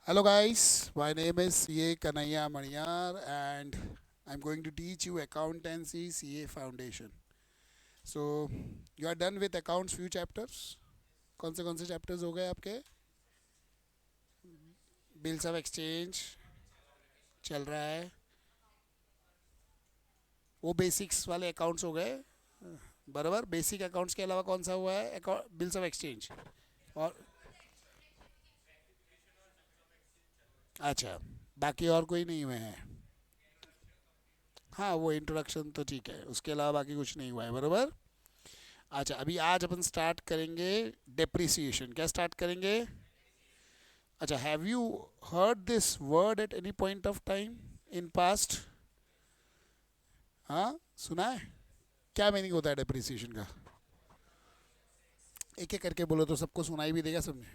Hello guys, my name is CA Kanaya Maniyar and I'm going to teach you Accountancy CA Foundation. So, you are done with accounts few chapters? कौन से chapters हो गए आपके? Bills of exchange चल रहा है. वो basics वाले अकाउंट्स हो गए. बराबर बेसिक अकाउंट्स के अलावा कौन सा हुआ है? Bills of exchange. और अच्छा, बाकी और कोई नहीं हुए हैं. हाँ, वो इंट्रोडक्शन तो ठीक है, उसके अलावा बाकी कुछ नहीं हुआ है. बराबर. अच्छा, अभी आज अपन स्टार्ट करेंगे डेप्रिसिएशन. क्या स्टार्ट करेंगे? अच्छा, have you heard this word at any point of time in past? हाँ, सुना है. क्या मीनिंग होता है डेप्रिसिएशन का? एक एक करके बोलो तो सबको सुनाई भी देगा. समझे?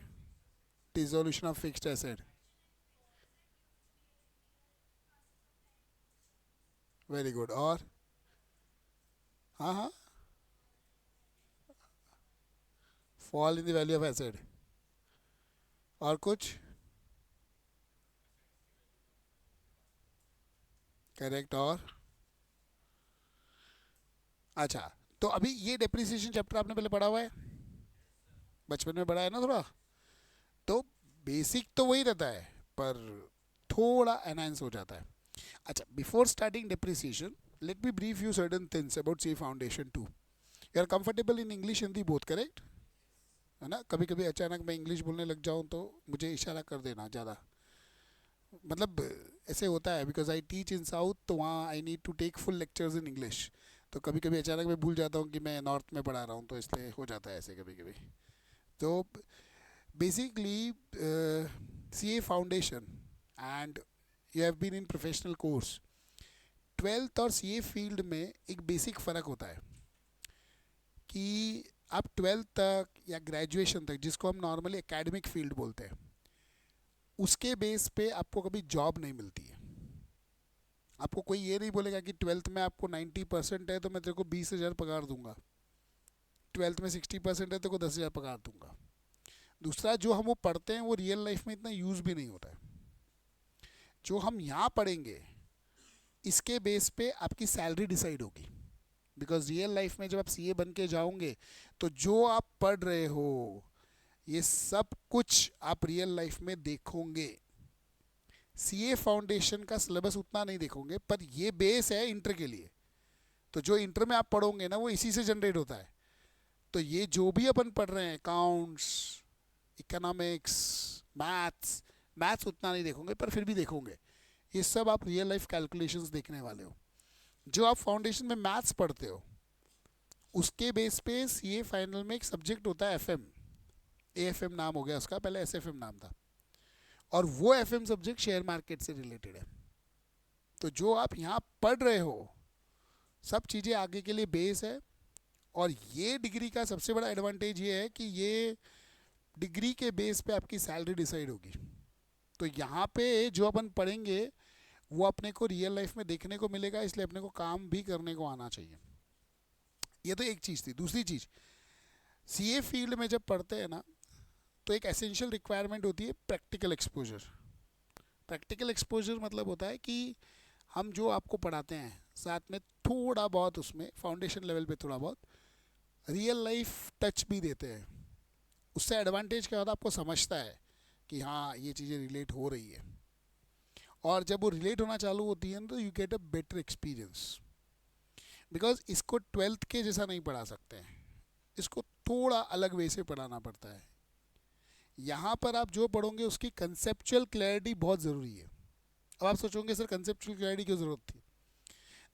Dissolution of fixed asset. Very good. और? हाँ हाँ. Fall in the value of asset. और कुछ? करेक्ट. और? अच्छा, तो अभी ये डेप्रिसिएशन चैप्टर आपने पहले पढ़ा हुआ है, बचपन में पढ़ा है ना थोड़ा. तो बेसिक तो वही रहता है, पर थोड़ा एनहांस हो जाता है. अच्छा, before starting depreciation, let me brief you certain things about C foundation too. You are comfortable in English Hindi both, correct? है ना. कभी कभी अचानक मैं इंग्लिश बोलने लग जाऊँ तो मुझे इशारा कर देना ज़्यादा. मतलब ऐसे होता है, because I teach in south, तो वहाँ I need to take full lectures in English. तो कभी कभी अचानक मैं भूल जाता हूँ कि मैं नॉर्थ में पढ़ा रहा हूँ, तो इसलिए हो जाता है ऐसे कभी कभी. तो basically, CA foundation and you have been in professional course. 12th और CA फील्ड में एक बेसिक फ़र्क होता है कि आप 12th तक या ग्रेजुएशन तक, जिसको हम नॉर्मली एकेडमिक फील्ड बोलते हैं, उसके बेस पे आपको कभी जॉब नहीं मिलती है. आपको कोई ये नहीं बोलेगा कि 12th में आपको 90% है तो मैं तेरे को 20,000 पगार दूंगा, 12th में 60% है तो को 10,000 पगार दूंगा. दूसरा, जो हम वो पढ़ते हैं वो रियल लाइफ में इतना यूज़ भी नहीं होता है. जो हम यहाँ पढ़ेंगे इसके बेस पे आपकी सैलरी डिसाइड होगी. बिकॉज रियल लाइफ में जब आप सीए बन के जाओगे तो जो आप पढ़ रहे हो ये सब कुछ आप रियल लाइफ में देखोगे. सीए फाउंडेशन का सिलेबस उतना नहीं देखोगे, पर ये बेस है इंटर के लिए. तो जो इंटर में आप पढ़ोगे ना वो इसी से जनरेट होता है. तो ये जो भी अपन पढ़ रहे हैं, अकाउंट्स, इकोनॉमिक्स, मैथ्स, मैथ्स उतना नहीं देखोगे पर फिर भी देखोगे. ये सब आप रियल लाइफ कैलकुलेशंस देखने वाले हो. जो आप फाउंडेशन में मैथ्स पढ़ते हो उसके बेस पे सीए फाइनल में एक सब्जेक्ट होता है एफएम. एएफएम नाम हो गया उसका, पहले एसएफएम नाम था. और वो एफएम सब्जेक्ट शेयर मार्केट से रिलेटेड है. तो जो आप यहाँ पढ़ रहे हो सब चीज़ें आगे के लिए बेस है. और ये डिग्री का सबसे बड़ा एडवांटेज ये है कि ये डिग्री के बेस पे आपकी सैलरी डिसाइड होगी. तो यहाँ पे जो अपन पढ़ेंगे वो अपने को रियल लाइफ में देखने को मिलेगा, इसलिए अपने को काम भी करने को आना चाहिए. ये तो एक चीज़ थी. दूसरी चीज़, सीए फील्ड में जब पढ़ते हैं ना तो एक एसेंशियल रिक्वायरमेंट होती है प्रैक्टिकल एक्सपोजर. प्रैक्टिकल एक्सपोजर मतलब होता है कि हम जो आपको पढ़ाते हैं साथ में थोड़ा बहुत उसमें फाउंडेशन लेवल पे थोड़ा बहुत रियल लाइफ टच भी देते हैं. उससे एडवांटेज क्या होता है, आपको समझता है कि हाँ ये चीज़ें रिलेट हो रही है. और जब वो रिलेट होना चालू होती है तो you get a better experience. Because इसको 12th के जैसा नहीं पढ़ा सकते हैं, इसको थोड़ा अलग वे से पढ़ाना पड़ता है. यहाँ पर आप जो पढ़ोगे उसकी कंसेप्चुअल क्लैरिटी बहुत ज़रूरी है. अब आप सोचोगे सर कंसेप्चुअल क्लैरिटी क्यों ज़रूरत थी.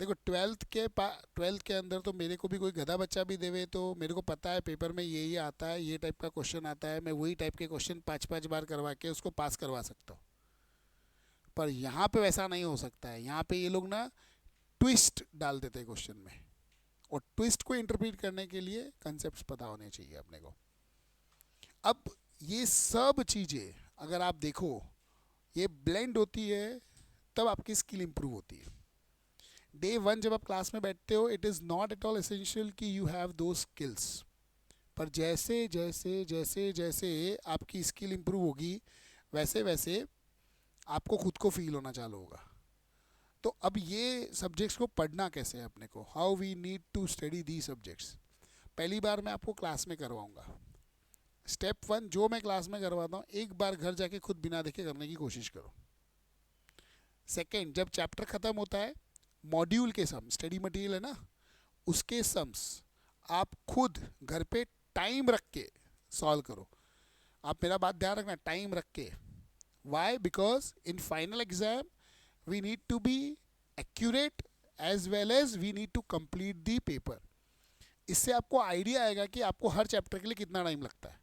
देखो, 12th के अंदर तो मेरे को भी कोई गधा बच्चा भी देवे तो मेरे को पता है पेपर में ये आता है, ये टाइप का क्वेश्चन आता है, मैं वही टाइप के क्वेश्चन 5-5 बार करवा के उसको पास करवा सकता हूँ. पर यहाँ पे वैसा नहीं हो सकता है. यहाँ पे ये लोग ना ट्विस्ट डाल देते हैं क्वेश्चन में. और ट्विस्ट को इंटरप्रेट करने के लिए कंसेप्ट पता होने चाहिए अपने को. अब ये सब चीज़ें अगर आप देखो ये ब्लेंड होती है तब आपकी स्किल इंप्रूव होती है. डे वन जब आप क्लास में बैठते हो it is not at all essential कि यू हैव दो स्किल्स. पर जैसे जैसे जैसे जैसे आपकी स्किल इंप्रूव होगी वैसे वैसे आपको खुद को फील होना चालू होगा। तो अब ये सब्जेक्ट्स को पढ़ना कैसे है अपने को, how we need to study the subjects. पहली बार मैं आपको क्लास में करवाऊंगा। स्टेप वन जो मैं क्लास में करवाता हूँ, एक बार घर जाके खुद बिना देखे करने की कोशिश करो। सेकेंड, जब चैप्टर ख़त्म होता है, मॉड्यूल के सम, स्टडी मटेरियल है ना, उसके सम्स आप खुद घर पे टाइम रख के सॉल्व करो। आप मेरा बात ध्यान रखना, टाइम रख के। Why? Because in final exam we need to be accurate as well as we need to complete the paper. इससे आपको आइडिया आएगा कि आपको हर चैप्टर के लिए कितना टाइम लगता है।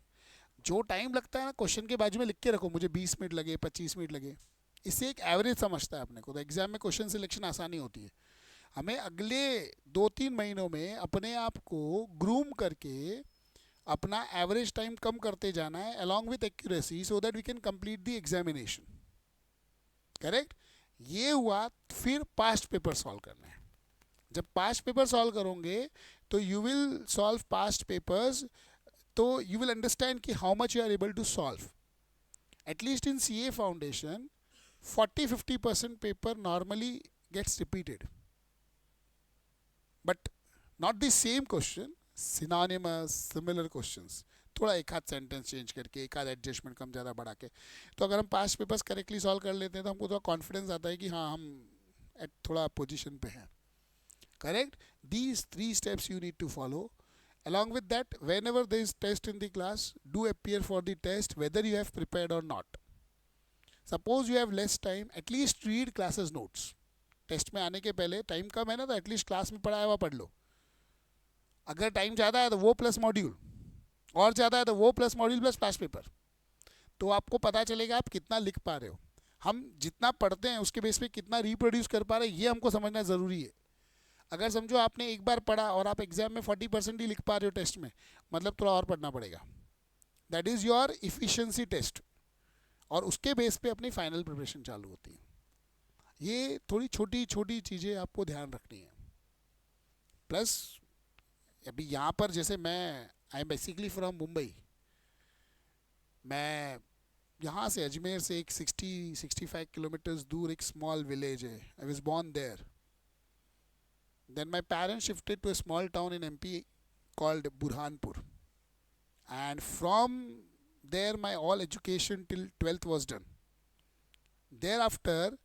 जो टाइम लगता है ना, क्वेश्चन के बाजू में लिख के रखो, मुझे 20 मिनट लगे, 25 मिनट लगे। इससे एक एवरेज समझता है अपने को, तो एग्जाम में क्वेश्चन सिलेक्शन आसानी होती है। हमें अगले 2-3 महीनों में अपने आप को ग्रूम करके अपना एवरेज टाइम कम करते जाना है, along with accuracy, so that we can complete the examination. Correct? ये हुआ। फिर पास्ट पेपर सॉल्व करना है। जब पास्ट पेपर सॉल्व करोगे तो you will solve past papers, so you will understand कि how much you are able to solve. At least in CA foundation 40-50% paper normally gets repeated, but not the same question, synonymous similar questions, थोड़ा एक आध sentence change करके, एक आध adjustment कम ज़्यादा बढ़ा के। तो अगर हम पास्ट पेपर्स करेक्टली सॉल्व कर लेते हैं तो हमको थोड़ा कॉन्फिडेंस आता है कि हाँ हम थोड़ा पोजीशन पे हैं। Correct? These 3 steps you need to follow. Along with that, whenever there is test in the class, do appear for the test whether you have prepared or not. Suppose you have less time, at least read classes notes. Test में आने के पहले time कम है ना, तो at least class में पढ़ाया हुआ पढ़ लो। अगर टाइम ज़्यादा है तो वो प्लस मॉड्यूल, और ज़्यादा है तो वो plus module plus past paper, तो आपको पता चलेगा आप कितना लिख पा रहे हो। हम जितना पढ़ते हैं उसके बेस पे कितना रिप्रोड्यूस कर पा रहे हैं, ये हमको समझना ज़रूरी है। अगर समझो आपने एक बार पढ़ा और आप एग्जाम में 40% ही लिख पा रहे हो टेस्ट में, मतलब थोड़ा और पढ़ना पड़ेगा। That is your efficiency test, और उसके बेस पे अपनी फाइनल प्रिपरेशन चालू होती है। ये थोड़ी छोटी छोटी चीज़ें आपको ध्यान रखनी है। प्लस अभी यहाँ पर जैसे मैं, I am basically from Mumbai, मैं यहाँ से अजमेर से एक 60-65 किलोमीटर्स दूर एक स्मॉल विलेज है, I was born there. Then my parents shifted to a small town in MP called Burhanpur. And from there my all education till 12th was done. Thereafter,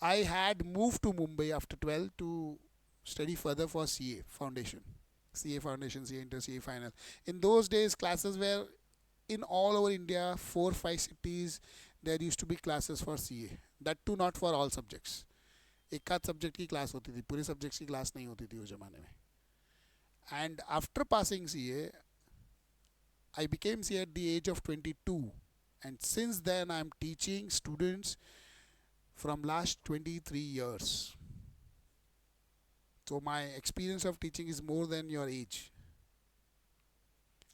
I had moved to Mumbai after 12 to study further for CA Foundation. CA Foundation, CA Inter, CA Final. In those days, classes were in all over India, 4-5 cities, there used to be classes for CA. That too not for all subjects. एक आध subject की class होती थी, पूरे subjects की class नहीं होती थी उस ज़माने में। And after passing CA, I became CA at the age of 22, and since then I am teaching students from last 23 years. So my experience of teaching is more than your age.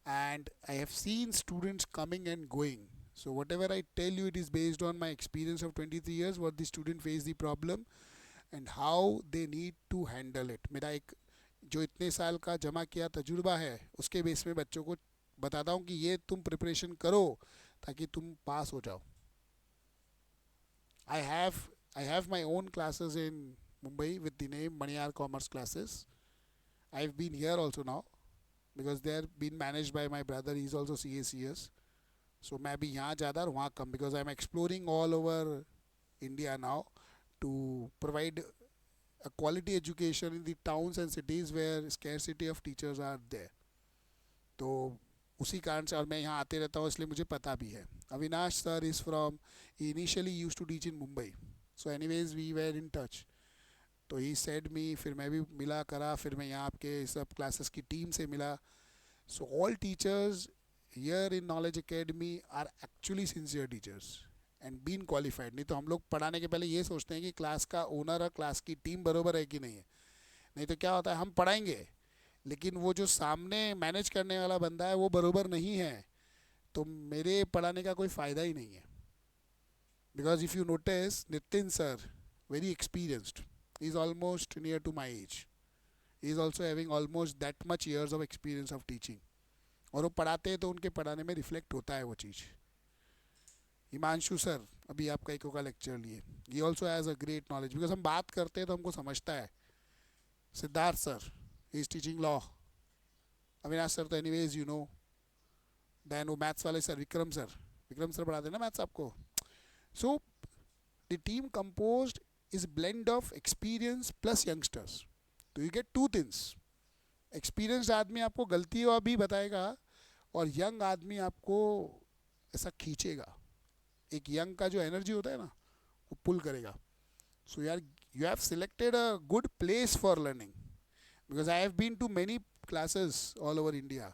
And I have seen students coming and going. So whatever I tell you, it is based on my experience of 23 years, what the student face the problem and how they need to handle it. मेरा एक जो इतने साल का जमा किया तजुर्बा है, उसके बेस में बच्चों को बताता हूँ कि ये तुम प्रिपरेशन करो ताकि तुम पास हो जाओ. I have my own classes in Mumbai with the name Maniyar Commerce Classes. I've been here also now because they are being managed by my brother. He's also CACS. So मैं भी यहाँ ज़्यादा और वहाँ कम, because I'm exploring all over India now to provide a quality education in the towns and cities where scarcity of teachers are there. तो उसी कारण से, और मैं यहाँ आते रहता हूँ इसलिए मुझे पता भी है. Avinash sir is from, he initially used to teach in Mumbai. So anyways we were in touch. तो he said me, फिर मैं भी मिला करा, फिर मैं यहाँ आपके सब क्लासेस की टीम से मिला. So all teachers here in Knowledge Academy are actually sincere teachers and been qualified. नहीं तो हम लोग पढ़ाने के पहले ये सोचते हैं कि क्लास का ओनर और क्लास की टीम बरोबर है कि नहीं है. नहीं तो क्या होता है, हम पढ़ाएंगे लेकिन वो जो सामने मैनेज करने वाला बंदा है वो बरोबर नहीं है, तो मेरे पढ़ाने का कोई फ़ायदा ही नहीं है. Because if you notice, Nitin sir very experienced, he is almost near to my age. He is also having almost that much years of experience of teaching. और वो पढ़ाते हैं तो उनके पढ़ाने में रिफ्लेक्ट होता है वो चीज़. हिमांशु सर अभी आपका इको का लेक्चर लिए, ये also has a great knowledge, because हम बात करते हैं तो हमको समझता है. Siddharth sir, he is teaching law. Avinash sir तो एनीवेज यू नो. देन वो मैथ्स वाले सर विक्रम सर पढ़ाते हैं ना मैथ्स आपको. So the team composed is blend of experience plus youngsters. तो you get two things. Experienced आदमी आपको गलतियाँ भी बताएगा और यंग आदमी आपको ऐसा खींचेगा. एक यंग का जो एनर्जी होता है ना, वो पुल करेगा. सो यार, you have selected a good place for learning, because I have been to many classes all over India,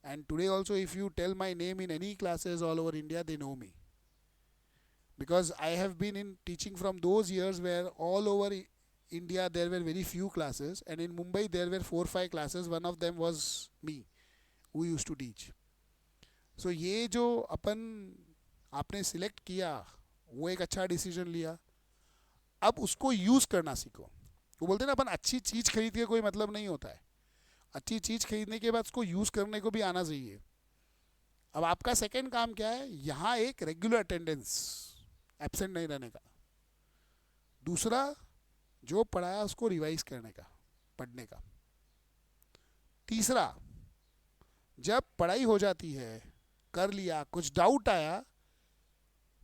and today also if you tell my name in any classes all over India, they know me, because I have been in teaching from those years where all over India there were very few classes, and in Mumbai there were 4-5 classes. One of them was me who used to teach. So ये जो अपन आपने select किया, वो एक अच्छा decision लिया. अब उसको यूज़ करना सीखो. वो बोलते हैं ना, अपन अच्छी चीज़ खरीद के कोई मतलब नहीं होता है. अच्छी चीज़ खरीदने के बाद उसको यूज़ करने को भी आना चाहिए. अब आपका सेकंड काम क्या है? यहाँ एक रेगुलर अटेंडेंस, एब्सेंट नहीं रहने का. दूसरा, जो पढ़ाया उसको रिवाइज करने का, पढ़ने का. तीसरा, जब पढ़ाई हो जाती है, कर लिया, कुछ डाउट आया,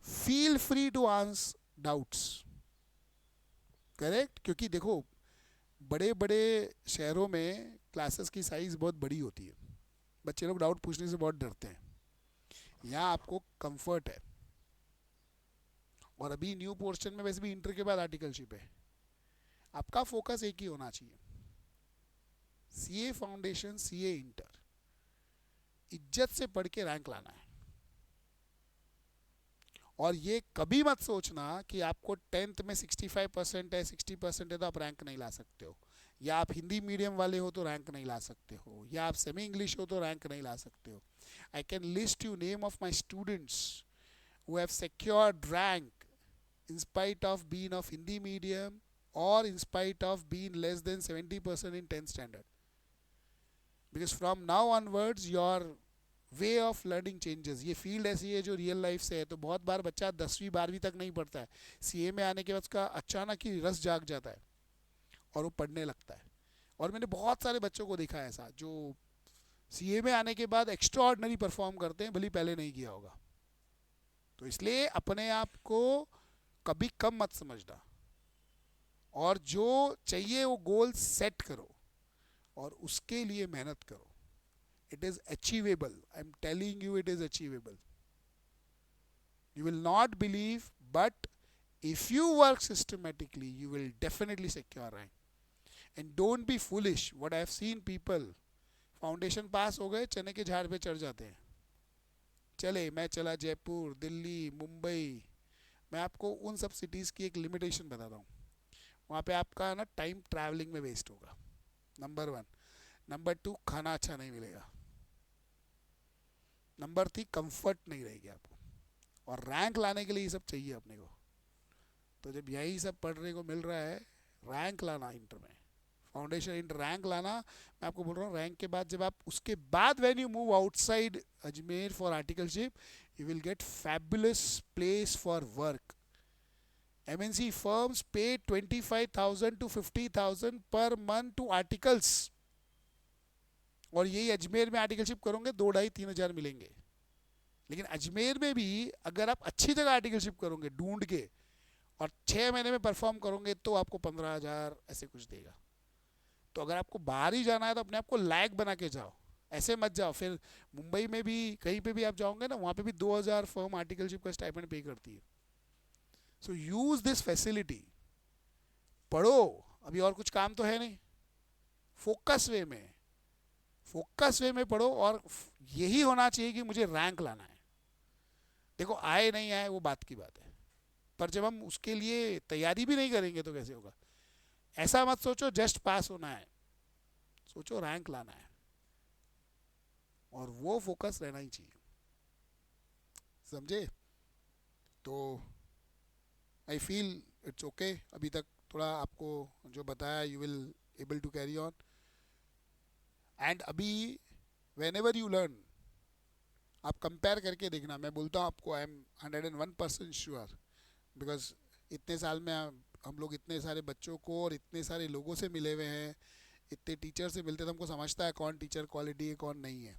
feel free to answer doubts. Correct? क्योंकि देखो, बड़े बड़े शहरों में क्लासेस की साइज़ बहुत बड़ी होती है, बच्चे लोग डाउट पूछने से बहुत डरते हैं. यहाँ आपको कंफर्ट है. और अभी न्यू पोर्शन में वैसे भी इंटर के बाद आर्टिकलशिप है. आपका फोकस एक ही होना चाहिए, सीए फाउंडेशन, सीए इंटर. इज्जत से पढ़ के रैंक लाना है. और ये कभी मत सोचना कि आपको 10th में 65% है, 60% है तो आप रैंक नहीं ला सकते हो, या आप हिंदी मीडियम वाले हो तो रैंक नहीं ला सकते हो, या आप सेमी इंग्लिश हो तो रैंक नहीं ला सकते हो. I can list you name of my students who have secured rank in spite of being of Hindi medium or in spite of being less than 70% in 10th standard. Because from now onwards your way of learning changes. ये field ऐसी है जो real life से है. तो बहुत बार बच्चा 10वीं 12वीं तक नहीं पढ़ता है, सीए में आने के बाद उसका अचानक ही रस जाग जाता है और वो पढ़ने लगता है. और मैंने बहुत सारे बच्चों को देखा है ऐसा, जो सीए में आने के बाद एक्स्ट्रा ऑर्डिनरी परफॉर्म करते हैं, भले पहले नहीं किया होगा. तो इसलिए अपने आप को कभी कम मत समझना, और जो चाहिए वो गोल सेट करो और उसके लिए मेहनत करो. It is achievable. I am telling you, it is achievable. You will not believe, but if you work systematically, you will definitely secure rank. And don't be foolish. What I have seen people, foundation pass हो गए, चने के झाड़ पे चढ़ जाते हैं. चले, मैं चला जयपुर, दिल्ली, मुंबई. मैं आपको उन सब सिटीज़ की एक लिमिटेशन बताता हूँ. वहाँ पे आपका ना टाइम ट्रैवलिंग में वेस्ट होगा, नंबर 1. नंबर 2, खाना अच्छा नहीं मिलेगा. नंबर 3, कंफर्ट नहीं रहेगी आपको. और रैंक लाने के लिए ये सब चाहिए अपने को. तो जब यही सब पढ़ने को मिल रहा है, रैंक लाना इंटर में, फाउंडेशन इंटर रैंक लाना. मैं आपको बोल रहा हूँ, रैंक के बाद जब आप उसके बाद when you move outside Ajmer for articleship, you will get fabulous place for work. MNC firms pay 25,000 to 50,000 per month to articles. और यही अजमेर में आर्टिकलशिप करोगे 2-2.5-3 हज़ार मिलेंगे. लेकिन अजमेर में भी अगर आप अच्छी जगह आर्टिकलशिप करोगे ढूंढ के, और 6 महीने में परफॉर्म करोगे, तो आपको 15,000 ऐसे कुछ देगा. तो अगर आपको बाहर ही जाना है तो अपने आप को लायक बना के जाओ, ऐसे मत जाओ. फिर मुंबई में भी कहीं पे भी आप जाओगे ना, वहाँ पे भी 2,000 फर्म आर्टिकलशिप का स्टाइपेंड पे करती है. सो यूज दिस फैसिलिटी. पढ़ो, अभी और कुछ काम तो है नहीं. फोकस वे में पढ़ो, और यही होना चाहिए कि मुझे रैंक लाना है. देखो, आए नहीं आए वो बात की बात है, पर जब हम उसके लिए तैयारी भी नहीं करेंगे तो कैसे होगा. ऐसा मत सोचो जस्ट पास होना है, सोचो रैंक लाना है, और वो फोकस रहना ही चाहिए. समझे? तो आई फील इट्स ओके. अभी तक थोड़ा आपको जो बताया, you will able to carry on. And अभी वेन एवर यू लर्न, आप कंपेयर करके देखना, मैं बोलता हूँ आपको, आई एम 101% श्योर, बिकॉज इतने साल में हम लोग इतने सारे बच्चों को और इतने सारे लोगों से मिले हुए हैं, इतने टीचर से मिलते, तो हमको समझता है कौन टीचर क्वालिटी है कौन नहीं है।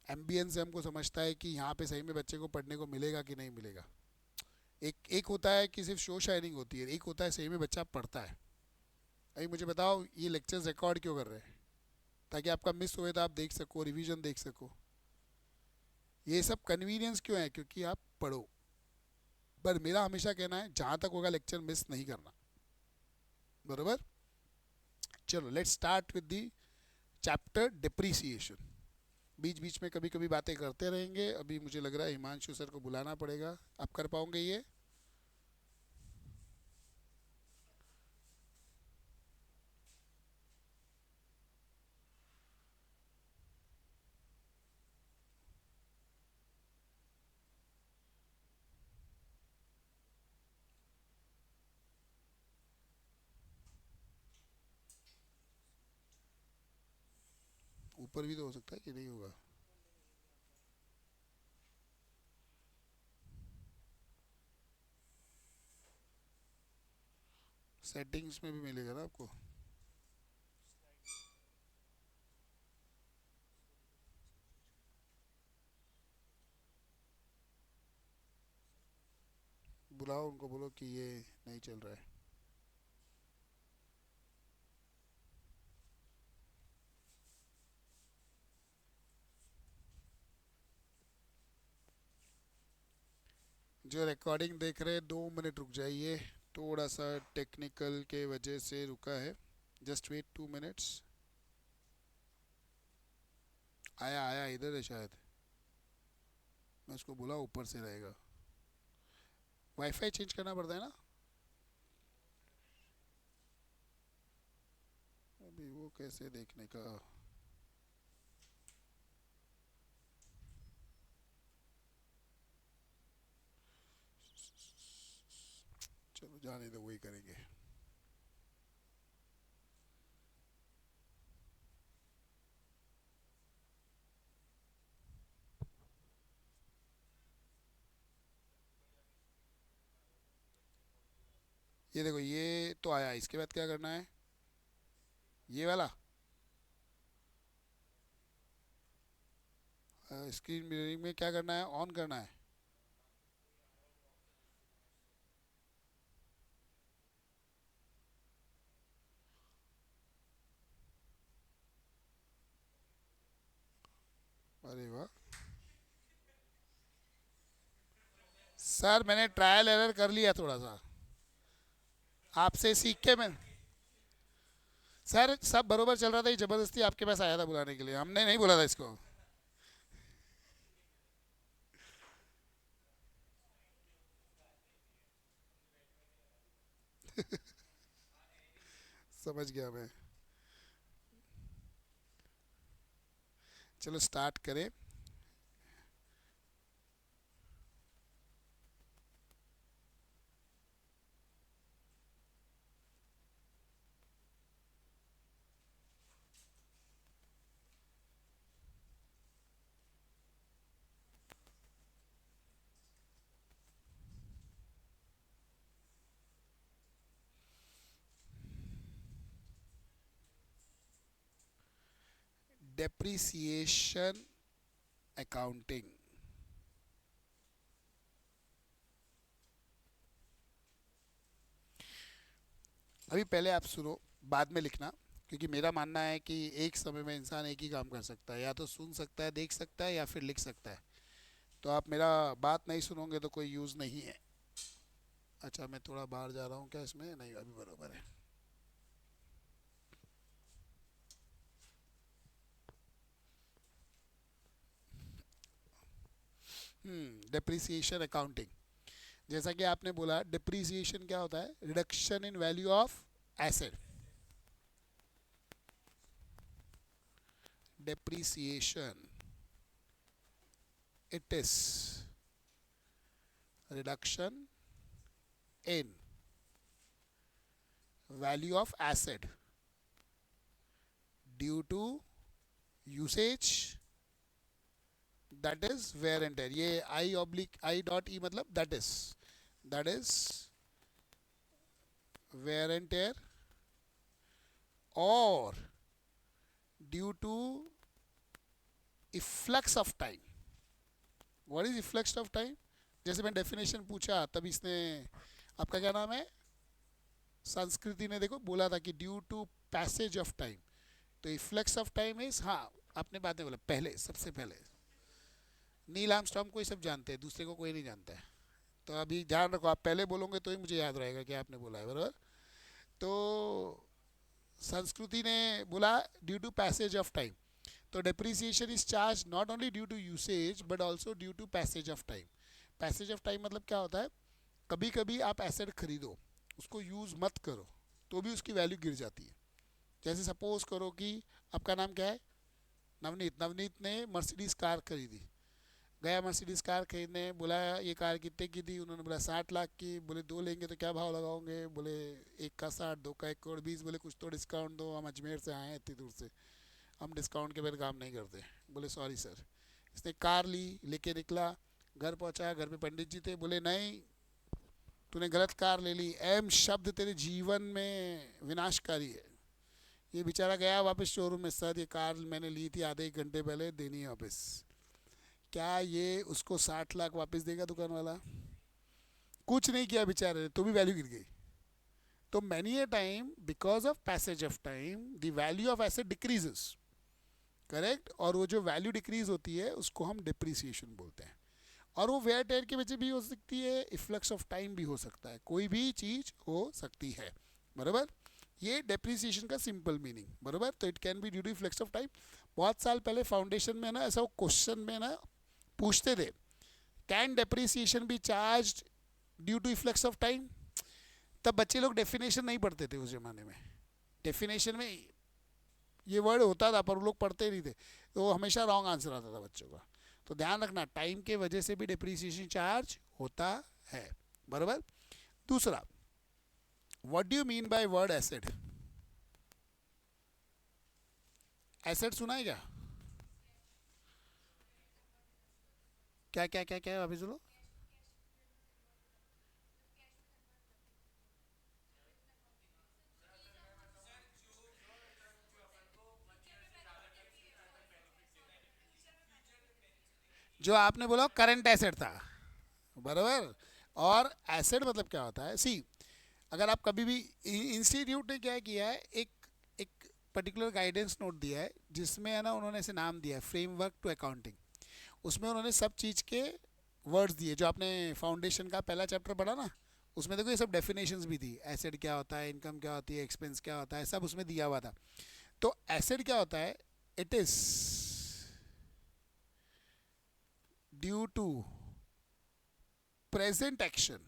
एम्बियंस से हमको समझता है कि यहाँ पे सही में बच्चे को पढ़ने को मिलेगा कि नहीं मिलेगा। एक एक होता है कि सिर्फ शो शाइनिंग होती है, एक होता है सही में बच्चा पढ़ता है। अभी मुझे बताओ, ये लेक्चर्स रिकॉर्ड क्यों कर रहे हैं? ताकि आपका मिस हुए तो आप देख सको, रिवीजन देख सको। ये सब कन्वीनियंस क्यों है? क्योंकि आप पढ़ो। पर मेरा हमेशा कहना है जहाँ तक होगा लेक्चर मिस नहीं करना, बरोबर? चलो let's start with the chapter depreciation. बीच बीच में कभी कभी बातें करते रहेंगे। अभी मुझे लग रहा है हिमांशु सर को बुलाना पड़ेगा। आप कर पाओगे ये? ऊपर भी तो हो सकता है कि नहीं होगा। सेटिंग्स में भी मिलेगा ना आपको? बुलाओ उनको, बोलो कि ये नहीं चल रहा है। जो रिकॉर्डिंग देख रहे हैं 2 मिनट रुक जाइए, थोड़ा सा टेक्निकल के वजह से रुका है। Just wait 2 minutes. आया आया, इधर है शायद। मैं उसको बोला ऊपर से रहेगा। वाईफाई चेंज करना पड़ता है ना? अभी वो कैसे देखने का? चलो जाने दो, वही करेंगे। ये देखो, ये तो आया। इसके बाद क्या करना है? ये वाला स्क्रीन मिररिंग में क्या करना है? ऑन करना है। अरे वाह सर, मैंने ट्रायल एरर कर लिया थोड़ा सा, आपसे सीख के। मैं सर सब बरोबर चल रहा था, ये जबरदस्ती आपके पास आया था बुलाने के लिए, हमने नहीं बोला था इसको। समझ गया मैं। चलो स्टार्ट करें। Depreciation accounting. अभी पहले आप सुनो, बाद में लिखना। क्योंकि मेरा मानना है कि एक समय में इंसान एक ही काम कर सकता है, या तो सुन सकता है, देख सकता है, या फिर लिख सकता है। तो आप मेरा बात नहीं सुनोगे तो कोई यूज़ नहीं है। अच्छा, मैं थोड़ा बाहर जा रहा हूँ क्या इसमें? नहीं, अभी बराबर है। Depreciation accounting. जैसा कि आपने बोला, डिप्रिसिएशन क्या होता है? Reduction in value of asset. depreciation, it is reduction in value of asset due to usage, that is wear and tear. ये I oblique I dot E मतलब that is wear and tear और due to efflux of time. What is efflux of time? जैसे मैं definition पूछा तब इसने, आपका क्या नाम है, संस्कृति ने देखो बोला था कि due to passage of time. तो इफ्लक्स ऑफ टाइम इज, हाँ आपने बात नहीं बोला, पहले सबसे पहले नील आर्मस्ट्रॉन्ग को ही सब जानते हैं, दूसरे को कोई नहीं जानता है. तो अभी ध्यान रखो, आप पहले बोलोगे तो ही मुझे याद रहेगा कि आपने बोला है, बराबर. तो संस्कृति ने बोला due to passage of time. तो depreciation is charge not only due to usage but also due to passage of time. Passage of time मतलब क्या होता है, कभी कभी आप एसेट खरीदो, उसको यूज़ मत करो तो भी उसकी वैल्यू गिर जाती है. जैसे सपोज करो कि आपका नाम क्या है, नवनीत. नवनीत ने मर्सिडीज़ कार खरीदी, गया मर्सिडीज़ कार खरीदने, बोला ये कार कितने की थी, उन्होंने बोला 60 लाख की. बोले दो लेंगे तो क्या भाव लगाओगे? बोले एक का 60, दो का 1 करोड़ 20. बोले कुछ तो डिस्काउंट दो, हम अजमेर से आए हैं इतनी दूर से, हम डिस्काउंट के बिना काम नहीं करते. बोले सॉरी सर. इसने कार ली, लेके निकला, घर पहुंचा, घर पे पंडित जी थे. बोले नहीं, तूने गलत कार ले ली, एम शब्द तेरे जीवन में विनाशकारी है. ये बेचारा गया वापस शोरूम में, सर ये कार मैंने ली थी आधे 1 घंटे पहले, देनी है वापस. क्या ये उसको 60 लाख वापस देगा दुकान वाला? कुछ नहीं किया बेचारे ने, तो भी वैल्यू गिर गई. तो many a time because of passage of time the value of asset decreases. Correct. और वो जो वैल्यू डिक्रीज होती है उसको हम डिप्रिसिएशन बोलते हैं. और वो वेयर टेयर की वजह भी हो सकती है, इफ्लक्स ऑफ टाइम भी हो सकता है, कोई भी चीज़ हो सकती है, बराबर. ये डेप्रिसिएशन का सिंपल मीनिंग, बराबर. तो it can be due to efflux of time. बहुत साल पहले फाउंडेशन में ना ऐसा वो क्वेश्चन में ना पूछते थे, can depreciation be charge due to efflux of time. तब बच्चे लोग डेफिनेशन नहीं पढ़ते थे उस जमाने में. डेफिनेशन में ये वर्ड होता था पर वो लोग पढ़ते नहीं थे, तो वो हमेशा रॉन्ग आंसर आता था बच्चों का. तो ध्यान रखना, टाइम के वजह से भी डिप्रिसिएशन चार्ज होता है, बराबर. दूसरा, what do you mean by word asset? Asset सुना है क्या? क्या क्या क्या क्या अभी सुनो. जो आपने बोला करंट एसेट था, बराबर. और एसेट मतलब क्या होता है, सी, अगर आप कभी भी, इंस्टीट्यूट ने क्या किया है, एक एक पर्टिकुलर गाइडेंस नोट दिया है जिसमें है ना उन्होंने ऐसे नाम दिया है, फ्रेमवर्क टू अकाउंटिंग. उसमें उन्होंने सब चीज़ के वर्ड्स दिए. जो आपने फाउंडेशन का पहला चैप्टर पढ़ा ना, उसमें देखो ये सब डेफिनेशंस भी थी, एसेट क्या होता है, इनकम क्या होती है, एक्सपेंस क्या होता है, सब उसमें दिया हुआ था. तो एसेट क्या होता है, it is due to present action,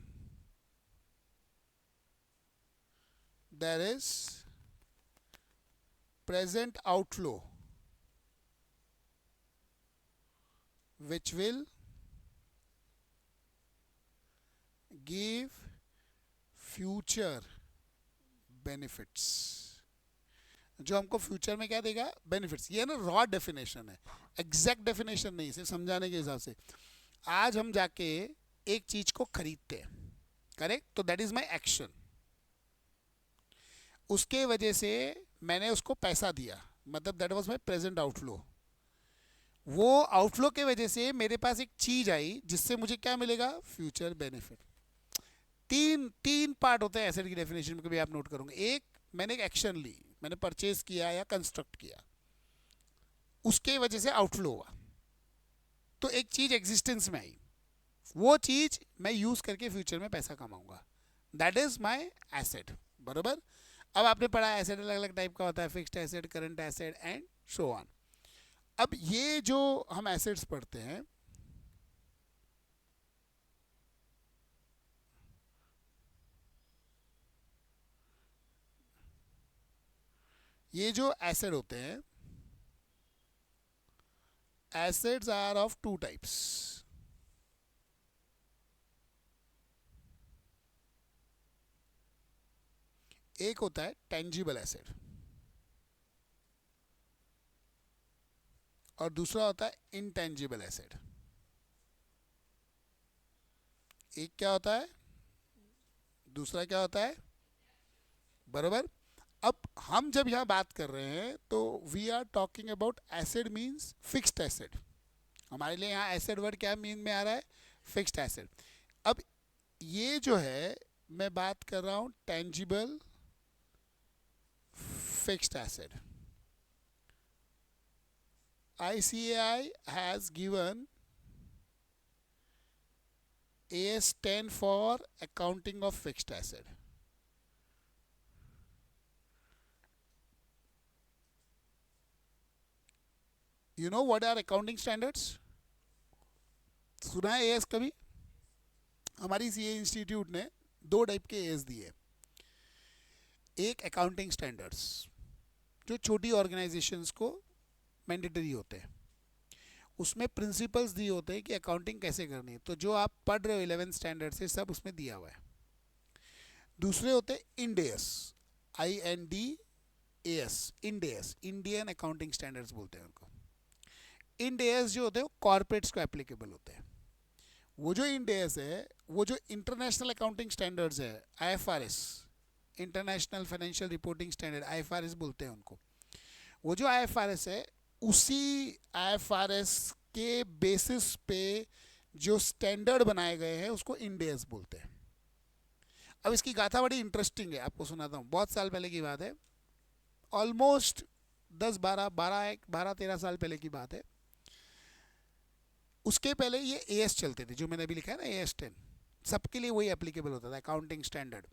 there is present outflow which will give future benefits. जो हमको फ्यूचर में क्या देगा, बेनिफिट्स. ये ना रॉ डेफिनेशन है, एग्जैक्ट डेफिनेशन नहीं, सिर्फ समझाने के हिसाब से. आज हम जाके एक चीज को खरीदते हैं, करेक्ट, तो दैट इज माई एक्शन. उसके वजह से मैंने उसको पैसा दिया, मतलब that was my present outflow. वो आउटफ्लो के वजह से मेरे पास एक चीज आई जिससे मुझे क्या मिलेगा, फ्यूचर बेनिफिट. तीन तीन पार्ट होते हैं एसेट की डेफिनेशन में, कभी आप नोट करोगे. एक, मैंने एक एक्शन ली, मैंने परचेज किया या कंस्ट्रक्ट किया, उसके वजह से आउटफ्लो हुआ, तो एक चीज एग्जिस्टेंस में आई, वो चीज मैं यूज करके फ्यूचर में पैसा कमाऊंगा, दैट इज माई एसेट, बराबर. अब आपने पढ़ा एसेट अलग अलग टाइप का होता है, fixed asset, current asset and so on. अब ये जो हम एसेट्स पढ़ते हैं, ये जो एसेट होते हैं, assets are of two types. एक होता है टेंजिबल एसेट और दूसरा होता है इंटेंजिबल एसेट। एक क्या होता है, दूसरा क्या होता है, बराबर। अब हम जब यहाँ बात कर रहे हैं तो we are talking about asset means fixed asset. हमारे लिए यहाँ एसेट वर्ड क्या मीन में आ रहा है, फिक्स्ड एसेट। अब ये जो है मैं बात कर रहा हूँ tangible fixed asset. ICAI has given AS10 for accounting of fixed asset. You know what are accounting standards? सुना है एएस कभी? हमारी सीए इंस्टीट्यूट ने दो टाइप के एएस दिए। एक अकाउंटिंग स्टैंडर्ड्स जो छोटी ऑर्गेनाइजेशंस को मैंडेटरी होते हैं, उसमें प्रिंसिपल्स दिए होते हैं कि अकाउंटिंग कैसे करनी है, तो जो आप पढ़ रहे हो 11th स्टैंडर्ड से सब उसमें दिया हुआ है। दूसरे होते हैं इंडेस, INDAS, इंडेस, इंडियन अकाउंटिंग स्टैंडर्ड्स बोलते हैं उनको। इंडेस जो होते हैं वो कॉर्पोरेट्स को एप्लीकेबल होते हैं। वो जो इंडेस है वो जो इंटरनेशनल अकाउंटिंग स्टैंडर्ड्स है, IFRS, international financial reporting standard, IFRS बोलते हैं उनको। वो जो IFRS है उसी IFRS के बेसिस पे जो स्टैंडर्ड बनाए गए हैं उसको इंडेस बोलते हैं। अब इसकी गाथा बड़ी इंटरेस्टिंग है, आपको सुनाता हूँ। बहुत साल पहले की बात है, ऑलमोस्ट 12-13 साल पहले की बात है। उसके पहले ये AS चलते थे, जो मैंने अभी लिखा है ना AS10, सबके लिए वही एप्लीकेबल होता था अकाउंटिंग स्टैंडर्ड।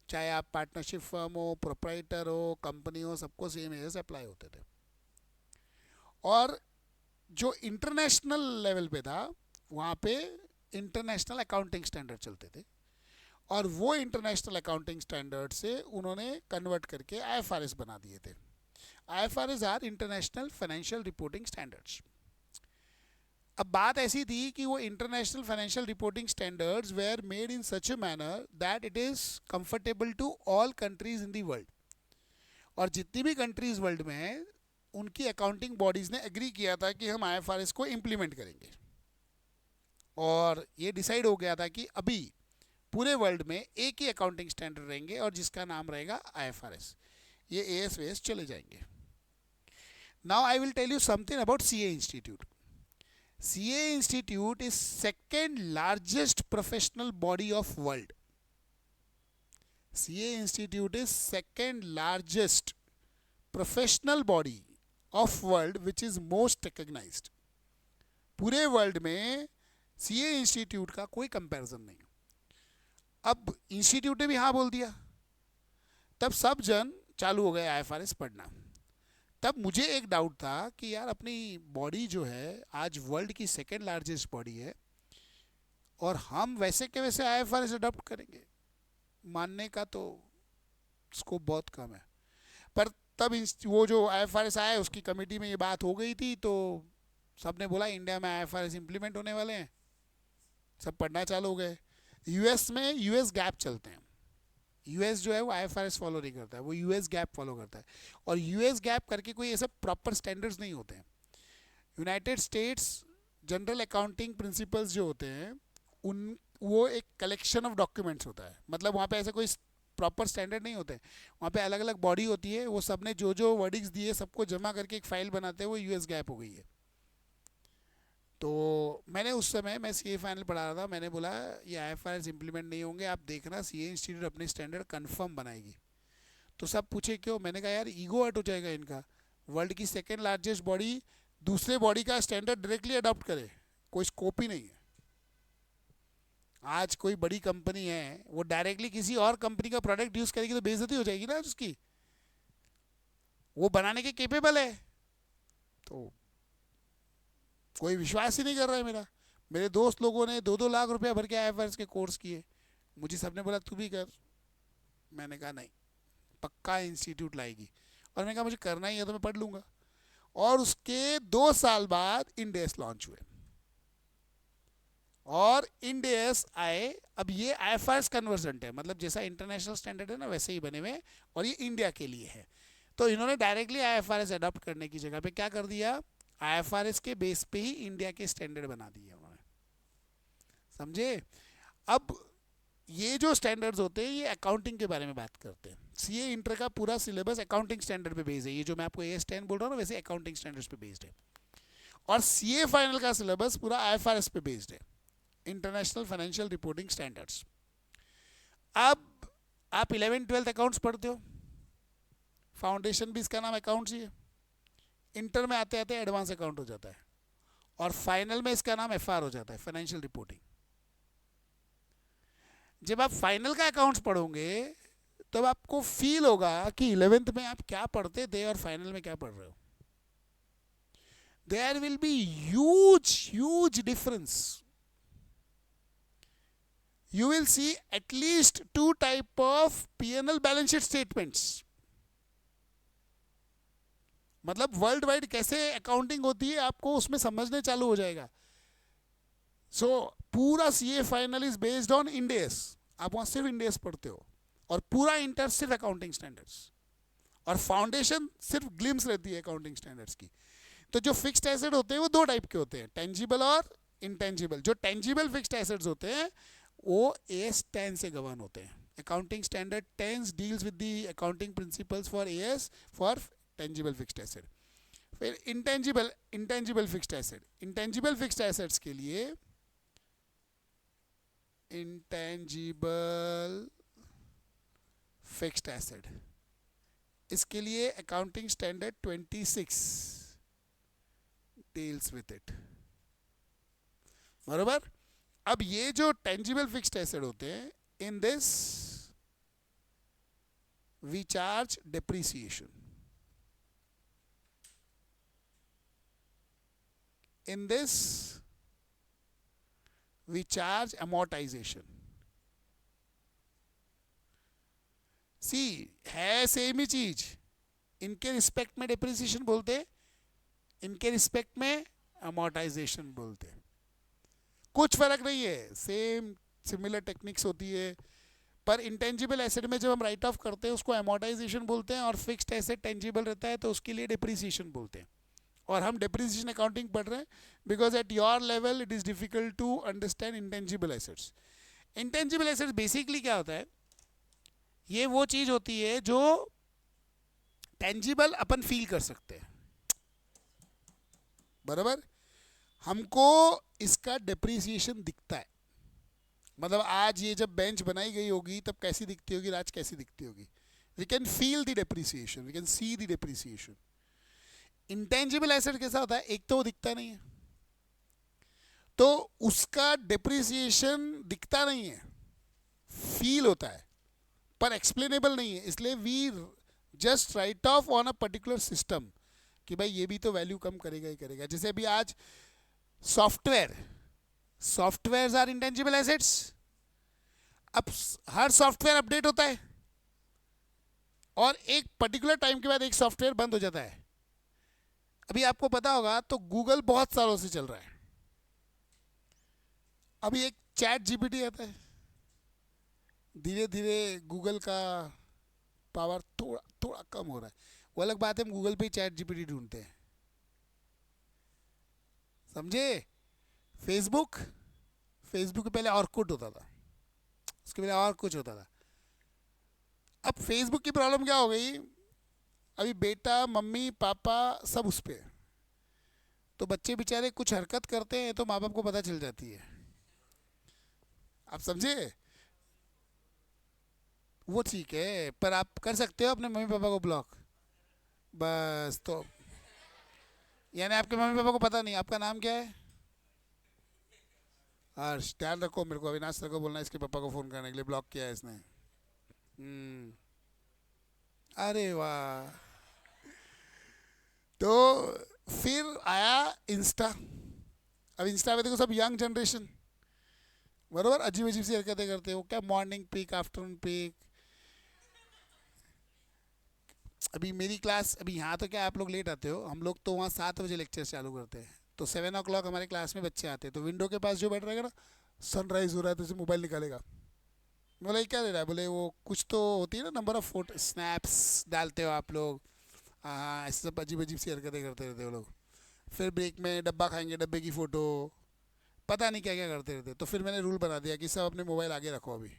चाहे आप पार्टनरशिप फर्म हो, प्रोप्राइटर हो, कंपनी हो, सबको सेम AS अप्लाई होते थे। और जो इंटरनेशनल लेवल पे था वहाँ पे इंटरनेशनल अकाउंटिंग स्टैंडर्ड चलते थे, और वो इंटरनेशनल अकाउंटिंग स्टैंडर्ड से उन्होंने कन्वर्ट करके IFRS बना दिए थे। IFRS are international financial reporting standards. अब बात ऐसी थी कि वो international financial reporting standards were made in such a manner that it is comfortable to all countries in the world. और जितनी भी कंट्रीज वर्ल्ड में हैं उनकी अकाउंटिंग बॉडीज़ ने एग्री किया था कि हम IFRS को इम्प्लीमेंट करेंगे। और ये डिसाइड हो गया था कि अभी पूरे वर्ल्ड में एक ही अकाउंटिंग स्टैंडर्ड रहेंगे और जिसका नाम रहेगा IFRS। ये AS चले जाएंगे। Now I will tell you something about CA institute. CA Institute is second largest professional body of world. CA Institute is second largest professional body of world which is most recognized. पूरे world में CA Institute का कोई comparison नहीं। अब institute ने भी हाँ बोल दिया, तब सब जन चालू हो गए IFRS पढ़ना। तब मुझे एक डाउट था कि यार अपनी बॉडी जो है आज वर्ल्ड की सेकेंड लार्जेस्ट बॉडी है और हम वैसे के वैसे IFRS अडॉप्ट करेंगे, मानने का तो स्कोप बहुत कम है। पर तब वो जो IFRS आया उसकी कमेटी में ये बात हो गई थी, तो सबने बोला इंडिया में IFRS इम्प्लीमेंट होने वाले हैं, सब पढ़ना चालू हो गए। US में US गैप चलते हैं। US जो है वो IFRS फॉलो नहीं करता है, वो US गैप फॉलो करता है। और US गैप करके कोई ऐसे प्रॉपर स्टैंडर्ड्स नहीं होते हैं। United states general accounting principles जो होते हैं उन वो एक कलेक्शन ऑफ डॉक्यूमेंट्स होता है। मतलब वहाँ पे ऐसे कोई प्रॉपर स्टैंडर्ड नहीं होते, वहाँ पे अलग अलग बॉडी होती है, वो सब ने जो जो वर्डिंग्स दिए सबको जमा करके एक फाइल बनाते हैं, वो US गैप हो गई है। तो मैंने उस समय मैं CA फाइनल पढ़ा रहा था, मैंने बोला ये IFRS इम्प्लीमेंट नहीं होंगे, आप देखना CA इंस्टीट्यूट अपने स्टैंडर्ड कंफर्म बनाएगी। तो सब पूछे क्यों, मैंने कहा यार ईगो हर्ट हो जाएगा इनका, वर्ल्ड की सेकेंड लार्जेस्ट बॉडी दूसरे बॉडी का स्टैंडर्ड डायरेक्टली अडॉप्ट करे, कोई स्कोप ही नहीं है। आज कोई बड़ी कंपनी है वो डायरेक्टली किसी और कंपनी का प्रोडक्ट यूज करेगी तो बेइज्जती हो जाएगी ना उसकी, वो बनाने के केपेबल है। तो कोई विश्वास ही नहीं कर रहा है मेरा। मेरे दोस्त लोगों ने 2-2 लाख रुपया भर के IFRS के कोर्स किए, मुझे सबने बोला तू भी कर। मैंने कहा नहीं, पक्का इंस्टीट्यूट लाएगी। और मैंने कहा मुझे करना ही है तो मैं पढ़ लूँगा। और उसके 2 साल बाद इंडेस लॉन्च हुए और इंडेस आए। अब ये IFRS कन्वर्जेंट है, मतलब जैसा इंटरनेशनल स्टैंडर्ड है ना वैसे ही बने हुए, और ये इंडिया के लिए है। तो इन्होंने डायरेक्टली IFRS अडॉप्ट करने की जगह पे क्या कर दिया, IFRS के बेस पे ही इंडिया के स्टैंडर्ड बना दिए उन्होंने, समझे। अब ये जो स्टैंडर्ड्स होते हैं ये अकाउंटिंग के बारे में बात करते हैं। सीए इंटर का पूरा सिलेबस अकाउंटिंग स्टैंडर्ड पे बेस्ड है, ये जो मैं आपको AS10 बोल रहा हूँ ना वैसे अकाउंटिंग स्टैंडर्ड्स पे बेस्ड है। और सीए फाइनल का सिलेबस पूरा IFRS पे बेस्ड है, इंटरनेशनल फाइनेंशियल रिपोर्टिंग स्टैंडर्ड्स। अब आप 11th-12th अकाउंट्स पढ़ते हो, फाउंडेशन भी इसका नाम अकाउंट्स ही है, इंटर में आते आते एडवांस अकाउंट हो जाता है, और फाइनल में इसका नाम FR हो जाता है, फाइनेंशियल रिपोर्टिंग। जब आप फाइनल का अकाउंट्स पढ़ोगे तब आपको फील होगा कि 11th में आप क्या पढ़ते थे और फाइनल में क्या पढ़ रहे हो। There will be huge difference. You will see at least 2 type of P&L balance sheet statements. मतलब वर्ल्ड वाइड कैसे अकाउंटिंग होती है आपको उसमें समझने चालू हो जाएगा। सो पूरा CA final is based on Ind AS, आप वहाँ सिर्फ इंडेस पढ़ते हो, और पूरा इंटर सिर्फ अकाउंटिंग स्टैंडर्ड्स, और फाउंडेशन सिर्फ ग्लिम्स रहती है अकाउंटिंग स्टैंडर्ड्स की। तो जो फिक्स्ड एसेट होते हैं वो 2 टाइप के होते हैं, टेंजिबल और इंटेंजिबल। जो टेंजिबल फिक्स्ड एसेट्स होते हैं वो AS10 से गवर्न होते हैं। Accounting standard 10 deals with the accounting principles for AS for tangible fixed asset. फिर intangible fixed asset, intangible fixed assets के लिए इंटेंजिबल फिक्स्ड एसेट, इसके लिए accounting standard 26 deals with it, बरोबर। अब ये जो टेंजिबल फिक्स्ड एसेट होते हैं, in this we charge depreciation, in this we charge amortization। See है सेम ही चीज, इनके रिस्पेक्ट में डेप्रिसिएशन बोलते, इनके रिस्पेक्ट में amortization बोलते, कुछ फर्क नहीं है, सेम सिमिलर टेक्निक्स होती है। पर इंटेंजिबल एसेट में जब हम राइट ऑफ करते हैं उसको amortization बोलते हैं, और फिक्स्ड एसेट टेंजिबल रहता है तो उसके लिए डेप्रिसिएशन बोलते हैं। और हम डेप्रिसिएशन अकाउंटिंग पढ़ रहे हैं because at your level it is difficult to understand intangible assets. Intangible assets basically क्या होता है, ये वो चीज होती है जो टेंजिबल अपन फील कर सकते हैं, बराबर। हमको इसका डेप्रिसिएशन दिखता है, मतलब आज ये जब बेंच बनाई गई होगी तब कैसी दिखती होगी, आज कैसी दिखती होगी, we can feel the depreciation, we can see the depreciation. Intangible asset कैसा होता है, एक तो वो दिखता नहीं है तो उसका डेप्रिसिएशन दिखता नहीं है, फील होता है पर एक्सप्लेनेबल नहीं है, इसलिए we just write off on a particular system कि भाई ये भी तो वैल्यू कम करेगा ही करेगा। जैसे अभी आज सॉफ्टवेयर आर इंटेंजिबल एसेट्स। अब हर सॉफ्टवेयर अपडेट होता है और एक पर्टिकुलर टाइम के बाद एक सॉफ्टवेयर बंद हो जाता है। अभी आपको पता होगा तो गूगल बहुत सालों से चल रहा है, अभी एक ChatGPT आता है, धीरे धीरे गूगल का पावर थोड़ा थोड़ा कम हो रहा है। वो अलग बात है, हम गूगल पे ही ChatGPT ढूंढते हैं, समझे। फेसबुक के पहले ऑर्कुट होता था, उसके पहले और कुछ होता था। अब फेसबुक की प्रॉब्लम क्या हो गई, अभी बेटा मम्मी पापा सब उस पर, तो बच्चे बेचारे कुछ हरकत करते हैं तो माँ बाप को पता चल जाती है, आप समझे। वो ठीक है, पर आप कर सकते हो अपने मम्मी पापा को ब्लॉक, बस। तो यानी आपके मम्मी पापा को पता नहीं आपका नाम क्या है। हर्ष, ध्यान रखो, मेरे को अविनाश सर को बोलना इसके पापा को फ़ोन करने के लिए, ब्लॉक किया है इसने। अरे वाह। तो फिर आया इंस्टा। अब इंस्टा पे देखो सब यंग जनरेशन, बराबर, अजीब अजीब सी हरकतें करते हो, क्या मॉर्निंग पिक, आफ्टरनून पिक। अभी मेरी क्लास, अभी यहाँ तो क्या आप लोग लेट आते हो, हम लोग तो वहाँ 7 बजे लेक्चर चालू करते हैं, तो 7 o'clock हमारे क्लास में बच्चे आते हैं, तो विंडो के पास जो बैठ रहेगा ना, सनराइज हो रहा है तो उसे मोबाइल निकालेगा, बोले क्या दे रहा है, बोले वो कुछ तो होती है ना, नंबर ऑफ फोटो स्नैप्स डालते हो आप लोग, हाँ ऐसे सब अजीब अजीब सी हरकतें करते रहते हो लोग। फिर ब्रेक में डब्बा खाएंगे, डब्बे की फ़ोटो, पता नहीं क्या क्या करते रहते। तो फिर मैंने रूल बना दिया कि सब अपने मोबाइल आगे रखो अभी,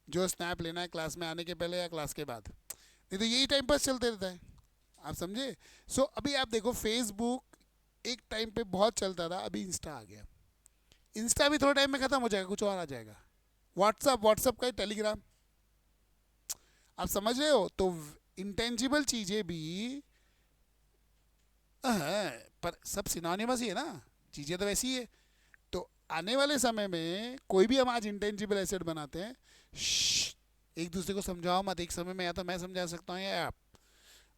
जो स्नैप लेना है क्लास में आने के पहले या क्लास के बाद, नहीं तो यही टाइम पास चलते रहता है। आप समझे? सो अभी आप देखो, फेसबुक एक टाइम पे बहुत चलता था, अभी इंस्टा आ गया। इंस्टा भी थोड़े टाइम में ख़त्म हो जाएगा, कुछ और आ जाएगा। व्हाट्सअप का टेलीग्राम, आप समझ रहे हो? तो इंटेंजिबल चीज़ें भी हैं, पर सब सिनोनिमस ही है ना, चीज़ें तो वैसी ही है। तो आने वाले समय में कोई भी हम आज इंटेंजिबल एसेट बनाते हैं, श्श्श, एक दूसरे को समझाओ मत। एक समय में या तो मैं समझा सकता हूँ या आप,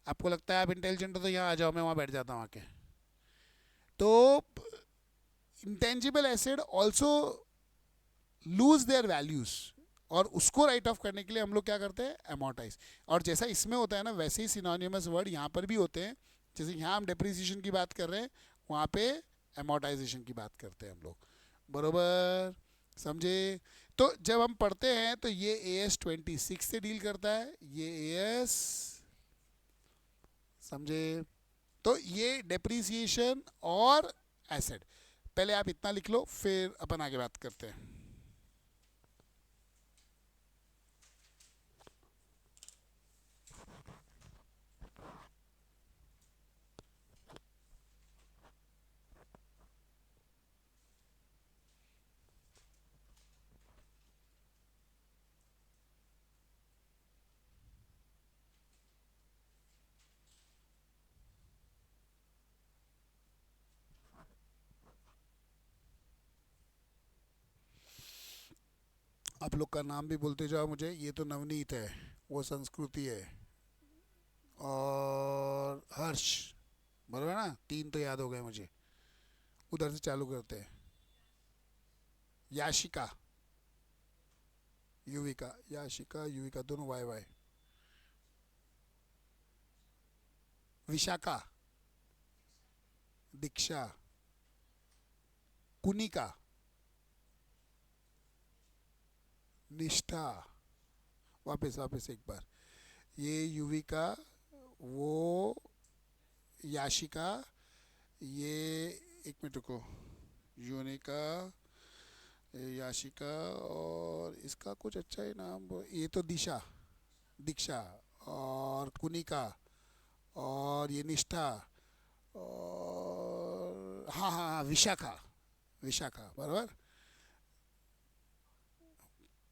आपको लगता है आप इंटेलिजेंट हो तो यहाँ आ जाओ, मैं वहाँ बैठ जाता हूँ आके। तो intangible asset also lose their values, और उसको राइट ऑफ करने के लिए हम लोग क्या करते हैं, अमोर्टाइज। और जैसा इसमें होता है ना, वैसे ही सिनोनिमस वर्ड यहाँ पर भी होते हैं। जैसे यहाँ हम डेप्रिसिएशन की बात कर रहे हैं, वहाँ पे अमोर्टाइजेशन की बात करते हैं हम लोग। बरोबर? समझे? तो जब हम पढ़ते हैं तो ये AS 26 से डील करता है, ये AS, समझे? तो ये डेप्रिसिएशन और एसेट। पहले आप इतना लिख लो, फिर अपन आगे बात करते हैं। आप लोग का नाम भी बोलते जाओ मुझे। ये तो नवनीत है, वो संस्कृति है, और हर्ष। बराबर ना? तीन तो याद हो गए मुझे। उधर से चालू करते हैं। याशिका, युविका, याशिका युविका दोनों वाई वाई। विशाखा, दीक्षा, कुनिका, निष्ठा। वापस वापस एक बार। ये युविका, वो याशिका, ये एक मिनट रुको, यूनिका, याशिका, और इसका कुछ अच्छा ही नाम, ये तो दिशा, दीक्षा, और कुनिका, और ये निष्ठा, और हाँ हाँ हाँ, विशाखा, विशाखा बराबर।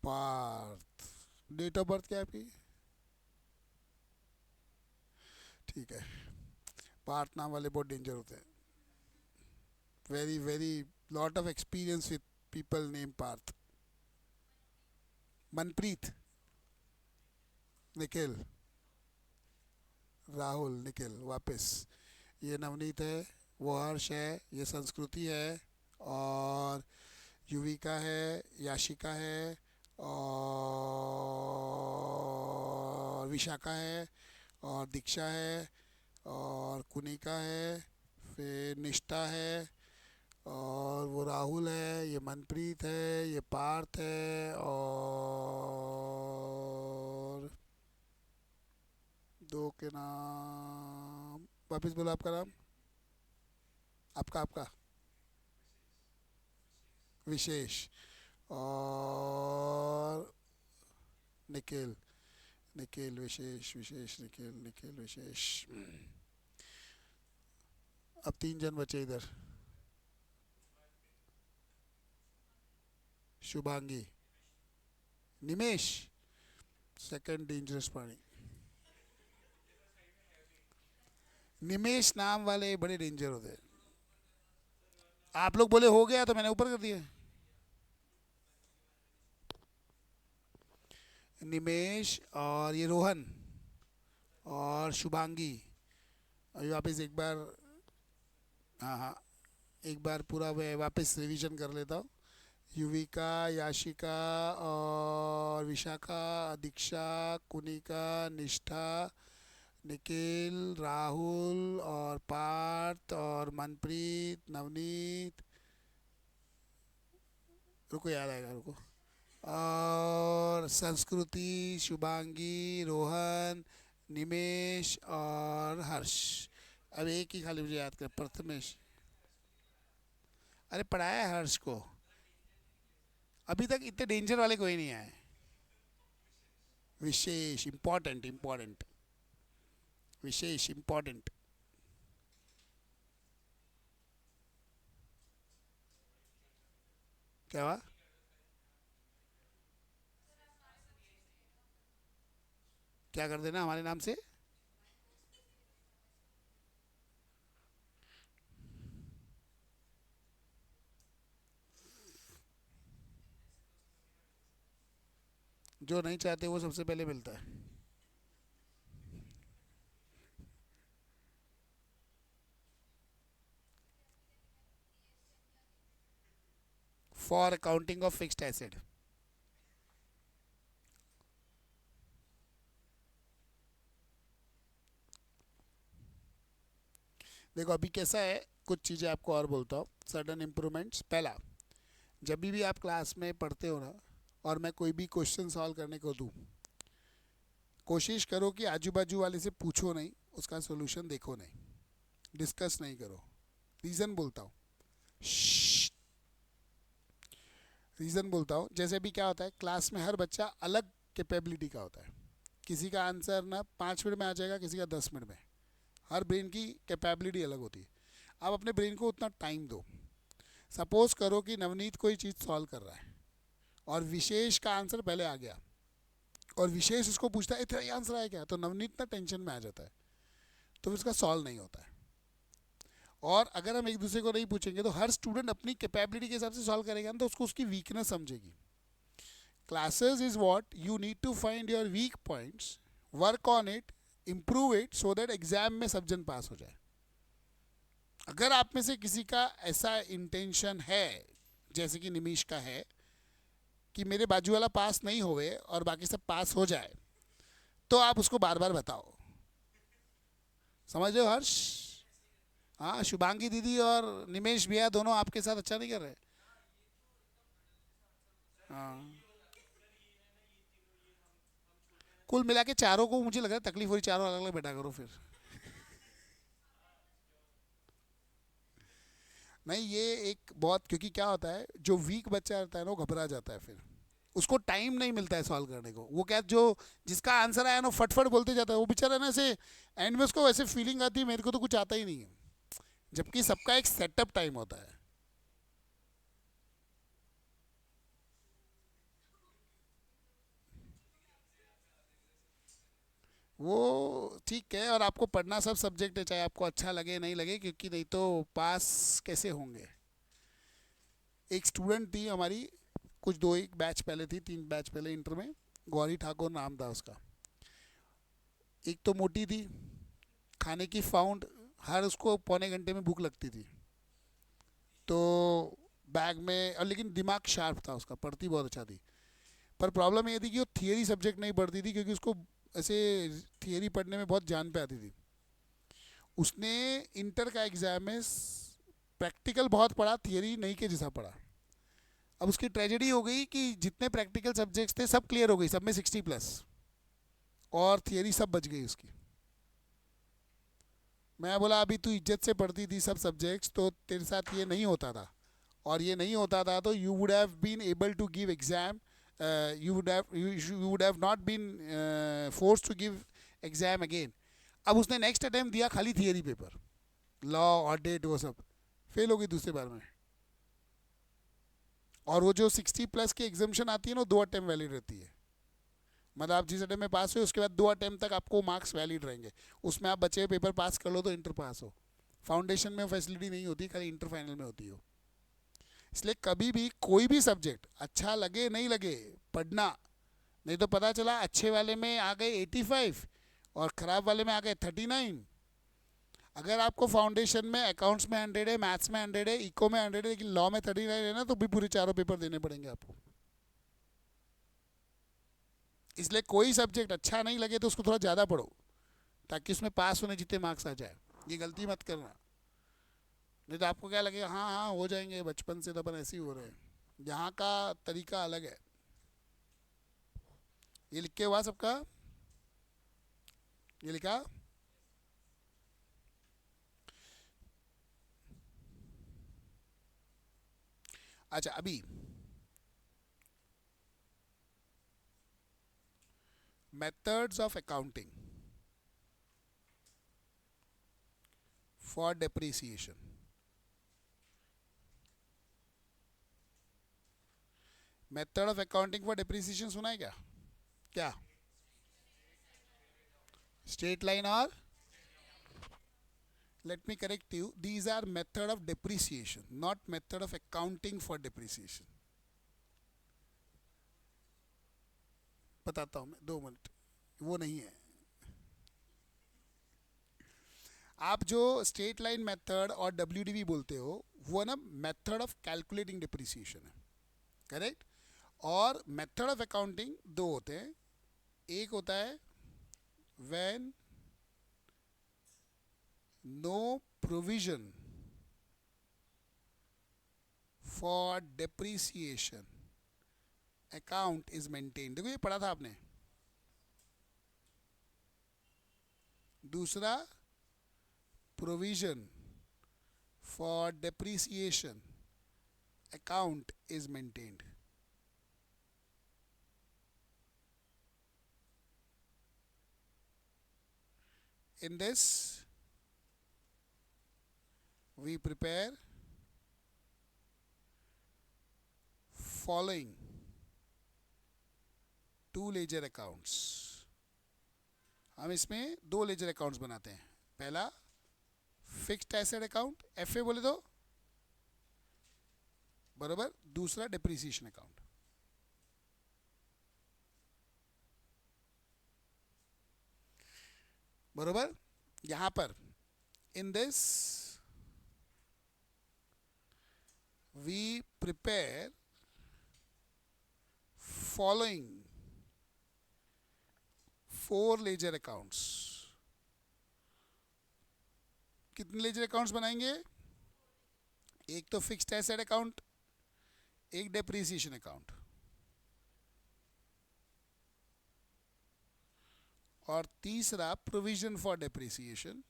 पार्थ, डेट ऑफ बर्थ क्या है आपकी? ठीक है। पार्थ नाम वाले बहुत डेंजर होते हैं। Very very lot of experience with people name Parth. Manpreet, Nikhil, Rahul, Nikhil वापस। ये नवनीत है, वो हर्ष है, ये संस्कृति है, और युविका है, याशिका है, और विशाखा है, और दीक्षा है, और कुनिका है, फिर निष्ठा है, और वो राहुल है, ये मनप्रीत है, ये पार्थ है, और दो के नाम वापस बोलो। आपका नाम? आपका आपका विशेष, और निखिल, निखिल विशेष, विशेष निखिल, निखिल विशेष। अब तीन जन बचे इधर। शुभांगी, निमेश, सेकंड डेंजरस प्राणी। निमेश नाम वाले बड़े डेंजर होते हैं। आप लोग बोले हो गया तो मैंने ऊपर कर दिया। निमेश, और ये रोहन, और शुभांगी। अभी वापस एक बार, हाँ हाँ, एक बार पूरा मैं वापस रिवीजन कर लेता हूँ। युविका, याशिका, और विशाखा, दीक्षा, कुनिका, निष्ठा, निखिल, राहुल, और पार्थ, और मनप्रीत, नवनीत, रुको याद आएगा, रुको, और संस्कृति, शुभांगी, रोहन, निमेश, और हर्ष। अब एक ही खाली मुझे याद कर, प्रथमेश। अरे पढ़ाया है हर्ष को, अभी तक इतने डेंजर वाले कोई नहीं आए। विशेष इंपॉर्टेंट, इंपॉर्टेंट, विशेष इंपॉर्टेंट। क्या हुआ? क्या कर देना हमारे नाम से? जो नहीं चाहते वो सबसे पहले मिलता है। For accounting of fixed asset. देखो अभी कैसा है, कुछ चीज़ें आपको और बोलता हूँ, सडन इम्प्रूवमेंट्स। पहला, जब भी आप क्लास में पढ़ते हो ना, और मैं कोई भी क्वेश्चन सॉल्व करने को दूँ, कोशिश करो कि आजू बाजू वाले से पूछो नहीं, उसका सोल्यूशन देखो नहीं, डिस्कस नहीं करो। रीज़न बोलता हूँ, रीज़न बोलता हूँ। जैसे भी क्या होता है, क्लास में हर बच्चा अलग कैपेबिलिटी का होता है। किसी का आंसर ना 5 मिनट में आ जाएगा, किसी का 10 मिनट में। हर ब्रेन की कैपेबिलिटी अलग होती है। आप अपने ब्रेन को उतना टाइम दो। सपोज करो कि नवनीत कोई चीज़ सॉल्व कर रहा है और विशेष का आंसर पहले आ गया, और विशेष उसको पूछता है तेरा ये आंसर आया क्या, तो नवनीत ना टेंशन में आ जाता है, तो फिर उसका सॉल्व नहीं होता है। और अगर हम एक दूसरे को नहीं पूछेंगे तो हर स्टूडेंट अपनी कैपेबिलिटी के हिसाब से सॉल्व करेगा ना, तो उसको उसकी वीकनेस समझेगी। Classes is what you need to find your weak points, work on it, improve it, so that exam में सब जन पास हो जाए। अगर आप में से किसी का ऐसा इंटेंशन है, जैसे कि निमिष का है, कि मेरे बाजू वाला पास नहीं होवे और बाकी सब पास हो जाए, तो आप उसको बार बार बताओ। समझ रहे हो हर्ष? हाँ, शुभांगी दीदी और निमेश भैया दोनों आपके साथ अच्छा नहीं कर रहे। हाँ, कुल मिला के चारों को मुझे लग रहा है तकलीफ हो रही, चारों अलग अलग बैठा करो फिर। नहीं, ये एक बहुत, क्योंकि क्या होता है, जो वीक बच्चा रहता है ना वो घबरा जाता है, फिर उसको टाइम नहीं मिलता है सॉल्व करने को। वो क्या, जो जिसका आंसर आया ना फटफट बोलते जाता है, वो बेचारा ना ऐसे एंड में उसको वैसे फीलिंग आती है मेरे को तो कुछ आता ही नहीं है, जबकि सबका एक सेटअप टाइम होता है। वो ठीक है, और आपको पढ़ना सब सब्जेक्ट है, चाहे आपको अच्छा लगे नहीं लगे, क्योंकि नहीं तो पास कैसे होंगे। एक स्टूडेंट थी हमारी, कुछ दो एक बैच पहले थी, 3 बैच पहले इंटर में, गौरी ठाकुर नाम था उसका। एक तो मोटी थी, खाने की फाउंड, हर उसको पौने घंटे में भूख लगती थी, तो बैग में, और लेकिन दिमाग शार्प था उसका, पढ़ती बहुत अच्छा थी। पर प्रॉब्लम ये थी कि वो थियरी सब्जेक्ट नहीं पढ़ती थी, क्योंकि उसको ऐसे थियरी पढ़ने में बहुत जान पे आती थी। उसने इंटर का एग्जाम में प्रैक्टिकल बहुत पढ़ा, थियरी नहीं के जैसा पढ़ा। अब उसकी ट्रेजेडी हो गई कि जितने प्रैक्टिकल सब्जेक्ट्स थे सब क्लियर हो गई, सब में 60+, और थियरी सब बच गई उसकी। मैं बोला अभी तू इज्जत से पढ़ती थी सब सब्जेक्ट्स, तो तेरे साथ ये नहीं होता था, और ये नहीं होता था तो you would have been able to give exam, you would have not been force to give exam again. अब उसने नेक्स्ट अटेम्प्ट दिया खाली थियरी पेपर, लॉ ऑडिट वो सब, फेल हो गई दूसरे बार में। और वो जो 60+ की एग्जामेशन आती है ना, 2 अटेम्प्ट वैलिड रहती है। मतलब आप जिस अटेम्प्ट में पास हुए उसके बाद 2 अटेम्प्ट तक आपको मार्क्स वैलिड रहेंगे, उसमें आप बचे पेपर पास कर लो तो इंटर पास हो। फाउंडेशन में फैसिलिटी नहीं होती, खाली इंटर फाइनल में होती हो। इसलिए कभी भी कोई भी सब्जेक्ट अच्छा लगे नहीं लगे पढ़ना, नहीं तो पता चला अच्छे वाले में आ गए 85 और ख़राब वाले में आ गए 39। अगर आपको फाउंडेशन में अकाउंट्स में 100 है, मैथ्स में 100 है, इको में 100 है, लेकिन लॉ में 39 है ना, तो भी पूरे चारों पेपर देने पड़ेंगे आपको। इसलिए कोई सब्जेक्ट अच्छा नहीं लगे तो उसको थोड़ा ज़्यादा पढ़ो, ताकि उसमें पास होने जितने मार्क्स आ जाए। ये गलती मत करना, नहीं तो आपको क्या लगेगा, हाँ हाँ हो जाएंगे, बचपन से तो अपन ऐसे ही हो रहे हैं। यहाँ का तरीका अलग है। ये लिख के हुआ सबका? ये लिखा? अच्छा अभी methods of accounting for depreciation. Method of accounting for depreciation सुना है क्या? क्या? स्ट्रेट लाइन और let me correct you, these are method of depreciation, not method of accounting for depreciation. बताता हूं मैं, 2 मिनट, वो नहीं है। आप जो स्ट्रेट लाइन मेथड और WDV बोलते हो वो ना मेथड ऑफ कैलकुलेटिंग डिप्रिसिएशन है, करेक्ट? और मेथड ऑफ अकाउंटिंग दो होते हैं, एक होता है when no provision for depreciation account is maintain. देखो ये पढ़ा था आपने। दूसरा, provision for depreciation account is maintained. In this, we prepare following two ledger accounts. हम इसमें 2 लेजर अकाउंट्स बनाते हैं। पहला फिक्स्ड एसेट अकाउंट, FA बोले तो बराबर, दूसरा डिप्रिसिएशन अकाउंट। बराबर। यहां पर in this we prepare following 4 ledger accounts. कितने लेजर अकाउंट्स बनाएंगे? एक तो फिक्स्ड एसेट अकाउंट, एक डिप्रिसिएशन अकाउंट, और तीसरा प्रोविजन फॉर डिप्रिसिएशन।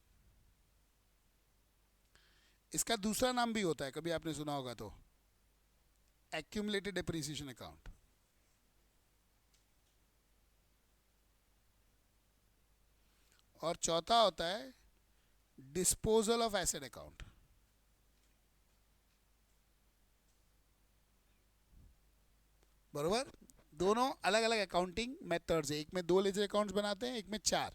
इसका दूसरा नाम भी होता है, कभी आपने सुना होगा तो, एक्यूमुलेटेड डिप्रिसिएशन अकाउंट। और चौथा होता है डिस्पोजल ऑफ एसेट अकाउंट। बरोबर। दोनों अलग अलग अकाउंटिंग मेथड्स है, एक में 2 लेजर अकाउंट्स बनाते हैं, एक में 4।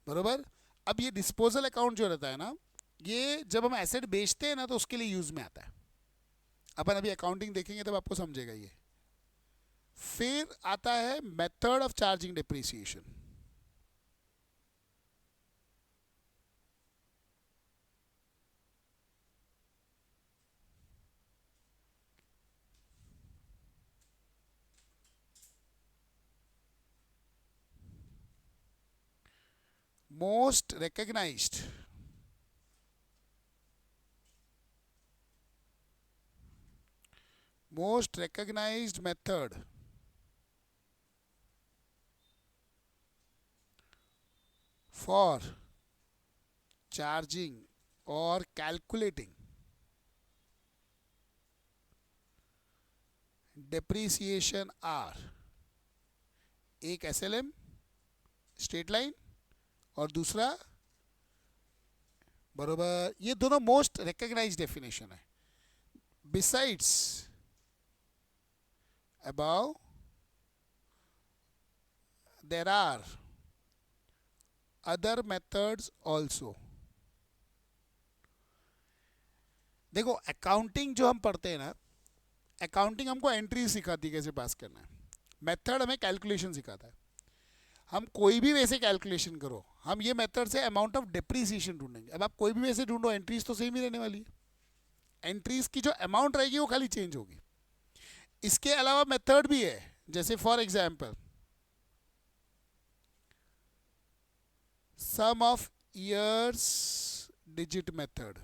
बरोबर। अब ये डिस्पोजल अकाउंट जो रहता है ना, ये जब हम एसेट बेचते हैं ना तो उसके लिए यूज में आता है। अपन अभी अकाउंटिंग देखेंगे तब आपको समझेगा ये। फिर आता है method of charging depreciation. most recognized method for charging or calculating depreciation are एक SLM स्ट्रेट लाइन और दूसरा, बरोबर, ये दोनों मोस्ट रिकॉग्नाइज्ड डेफिनेशन है। Besides above there are other methods also। देखो अकाउंटिंग जो हम पढ़ते हैं ना, अकाउंटिंग हमको एंट्री सिखाती है कैसे पास करना है, मेथड हमें कैलकुलेशन सिखाता है। हम कोई भी वैसे कैलकुलेशन करो, हम ये मेथड से अमाउंट ऑफ डिप्रिसिएशन ढूंढेंगे। अब आप कोई भी वैसे ढूंढो, एंट्रीज तो सेम ही रहने वाली है। एंट्रीज की जो अमाउंट रहेगी वो खाली चेंज होगी। इसके अलावा मेथड भी है, जैसे for example sum of years digit method,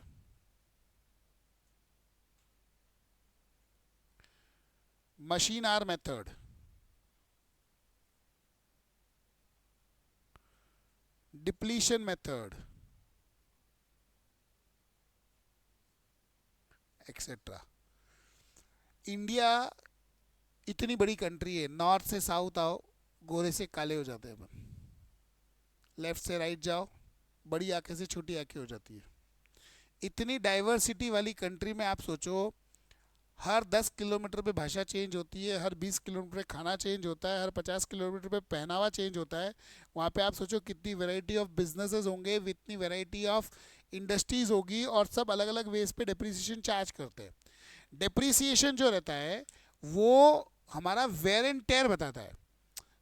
machine hour method, depletion method, etcetera. India इतनी बड़ी कंट्री है, नॉर्थ से साउथ आओ गोरे से काले हो जाते हैं अपन, लेफ्ट से राइट जाओ बड़ी आंखें से छोटी आंखें हो जाती है। इतनी डाइवर्सिटी वाली कंट्री में आप सोचो, हर 10 किलोमीटर पे भाषा चेंज होती है, हर 20 किलोमीटर पे खाना चेंज होता है, हर 50 किलोमीटर पे पहनावा चेंज होता है। वहाँ पे आप सोचो कितनी वैरायटी ऑफ बिजनेसेस होंगे, इतनी वैरायटी ऑफ इंडस्ट्रीज होगी, और सब अलग अलग वेज पे डिप्रिसिएशन चार्ज करते हैं। डिप्रिसिएशन जो रहता है वो हमारा वेयर एंड टेयर बताता है।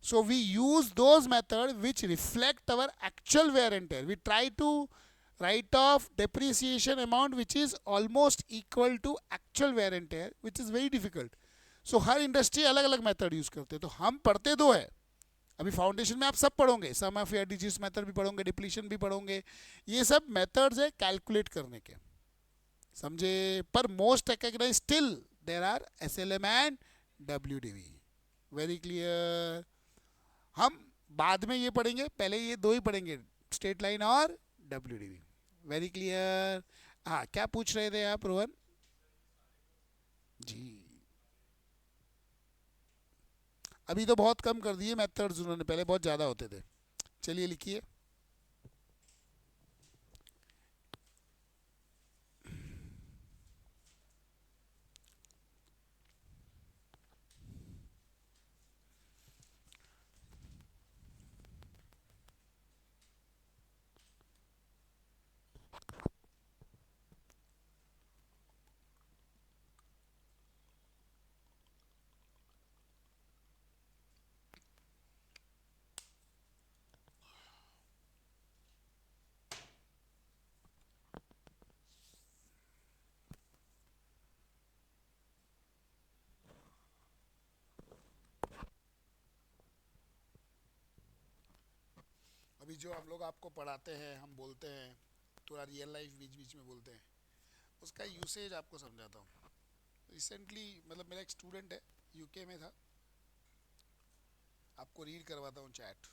So we use those methods which reflect our actual wear and tear. We try to write off depreciation amount which is almost equal to actual wear and tear, which is very difficult. So her industry अलग अलग method use करते हैं। तो हम पढ़ते दो है, अभी फाउंडेशन में आप सब पढ़ोगे, सम ऑफ या डिजिट्स मेथड भी पढ़ोगे, डिप्लीशन भी पढ़ोगे, ये सब मेथड्स है कैलकुलेट करने के, समझे। पर most recognise still there are SLM and WDV। Very clear. हम बाद में ये पढ़ेंगे, पहले ये दो ही पढ़ेंगे, स्ट्रेट लाइन और WDV। Very clear. हाँ, क्या पूछ रहे थे आप रोहन जी? अभी तो बहुत कम कर दिए मेथड्स उन्होंने, पहले बहुत ज़्यादा होते थे। चलिए लिखिए। अभी जो हम लोग आपको पढ़ाते हैं, हम बोलते हैं थोड़ा रियल लाइफ बीच बीच में बोलते हैं, उसका यूसेज आपको समझाता हूँ। रिसेंटली मतलब मेरा एक स्टूडेंट है, UK में था, आपको रीड करवाता हूँ चैट।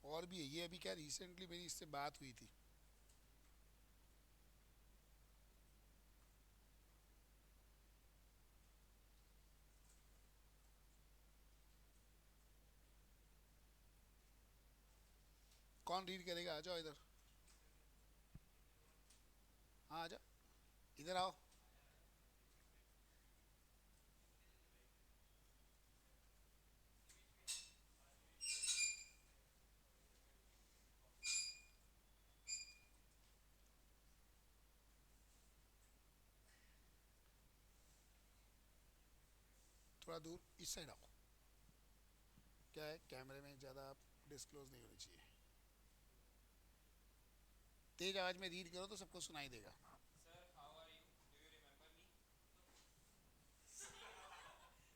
और भी है ये, अभी क्या रिसेंटली मेरी इससे बात हुई थी। कौन रीड करेगा? आ जाओ इधर। हाँ आ जाओ, इधर आओ। थोड़ा दूर इस साइड आओ। क्या है, कैमरे में ज़्यादा आप डिस्क्लोज नहीं होनी चाहिए। तेज आवाज में रीड करो तो सबको सुनाई देगा।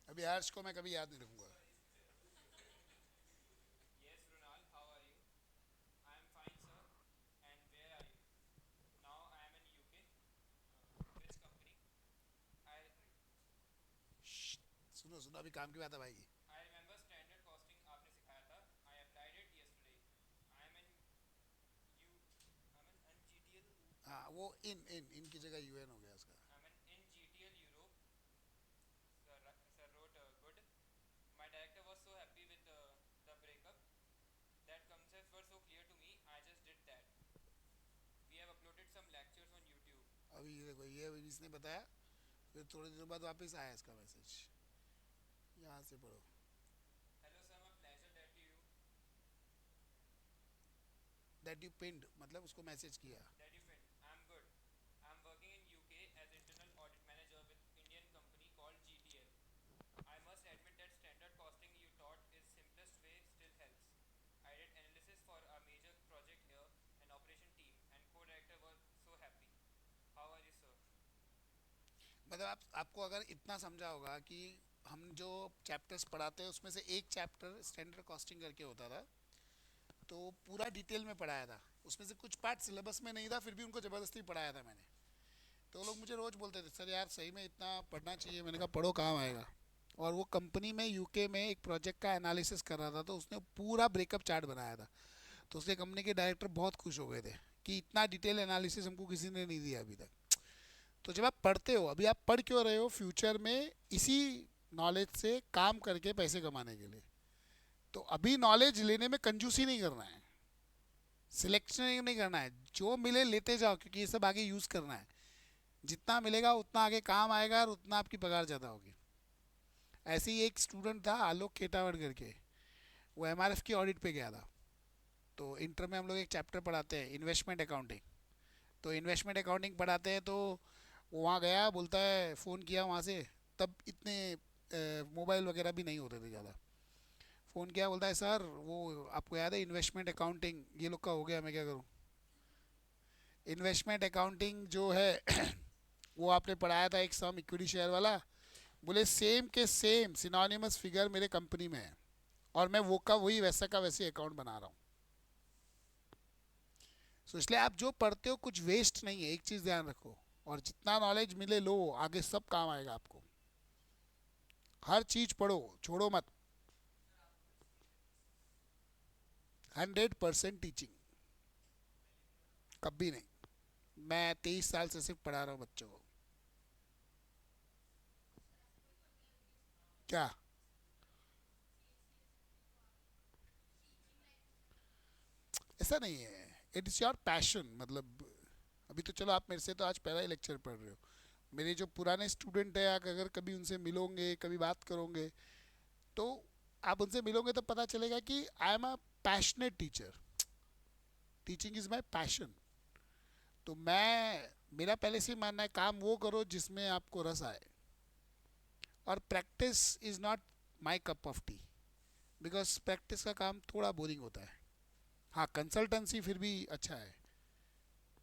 अभी हर्ष को मैं कभी याद नहीं रखूंगा। सुनो सुनो, अभी काम की बात है भाई। हाँ वो इनकी जगह UN हो गया उसका। अभी ये देखो, ये अभी इसने बताया, फिर थोड़ी देर बाद वापस आया इसका मैसेज। यहाँ से पढ़ो। दैट यू पिंड मतलब उसको मैसेज किया। मतलब आपको अगर इतना समझा होगा कि हम जो चैप्टर्स पढ़ाते हैं उसमें से एक चैप्टर स्टैंडर्ड कॉस्टिंग करके होता था, तो पूरा डिटेल में पढ़ाया था। उसमें से कुछ पार्ट सिलेबस में नहीं था, फिर भी उनको ज़बरदस्ती पढ़ाया था मैंने। तो लोग मुझे रोज़ बोलते थे सर यार सही में इतना पढ़ना चाहिए। मैंने कहा पढ़ो, काम आएगा। और वो कंपनी में UK में एक प्रोजेक्ट का एनालिसिस कर रहा था, तो उसने पूरा ब्रेकअप चार्ट बनाया था। तो उसके कंपनी के डायरेक्टर बहुत खुश हो गए थे कि इतना डिटेल एनालिसिस हमको किसी ने नहीं दिया अभी तक। तो जब आप पढ़ते हो, अभी आप पढ़ क्यों रहे हो? फ्यूचर में इसी नॉलेज से काम करके पैसे कमाने के लिए। तो अभी नॉलेज लेने में कंजूसी नहीं करना है, सिलेक्शन नहीं करना है, जो मिले लेते जाओ, क्योंकि ये सब आगे यूज़ करना है। जितना मिलेगा उतना आगे काम आएगा और उतना आपकी पगार ज़्यादा होगी। ऐसे ही एक स्टूडेंट था आलोक खेटावट करके, वो एमआरएफ की ऑडिट पे गया था। तो इंटर में हम लोग एक चैप्टर पढ़ाते हैं इन्वेस्टमेंट अकाउंटिंग। तो इन्वेस्टमेंट अकाउंटिंग पढ़ाते हैं, तो वो वहाँ गया, बोलता है फ़ोन किया वहाँ से, तब इतने मोबाइल वगैरह भी नहीं होते थे ज़्यादा। फ़ोन किया, बोलता है सर वो आपको याद है इन्वेस्टमेंट अकाउंटिंग ये लोग का हो गया, मैं क्या करूँ? इन्वेस्टमेंट अकाउंटिंग जो है वो आपने पढ़ाया था एक सम इक्विटी शेयर वाला। बोले सेम के सेम सिनोनिमस फिगर मेरे कंपनी में है, और मैं वो का वही वैसा का वैसे अकाउंट बना रहा हूँ। सो इसलिए आप जो पढ़ते हो कुछ वेस्ट नहीं है, एक चीज़ ध्यान रखो। और जितना नॉलेज मिले लो, आगे सब काम आएगा आपको। हर चीज़ पढ़ो, छोड़ो मत। 100% टीचिंग, कभी नहीं। मैं 23 साल से सिर्फ पढ़ा रहा हूँ बच्चों को। क्या? ऐसा नहीं है, इट इज़ योर पैशन। मतलब अभी तो चलो आप मेरे से तो आज पहला ही लेक्चर पढ़ रहे हो। मेरे जो पुराने स्टूडेंट हैं, आप अगर कभी उनसे मिलोगे, कभी बात करोगे, तो आप उनसे मिलोगे तो पता चलेगा कि I am a passionate teacher. Teaching is my passion. तो मैं, मेरा पहले से ही मानना है काम वो करो जिसमें आपको रस आए। और practice is not my cup of T, because practice का काम थोड़ा बोरिंग होता है। हाँ, कंसल्टेंसी फिर भी अच्छा है,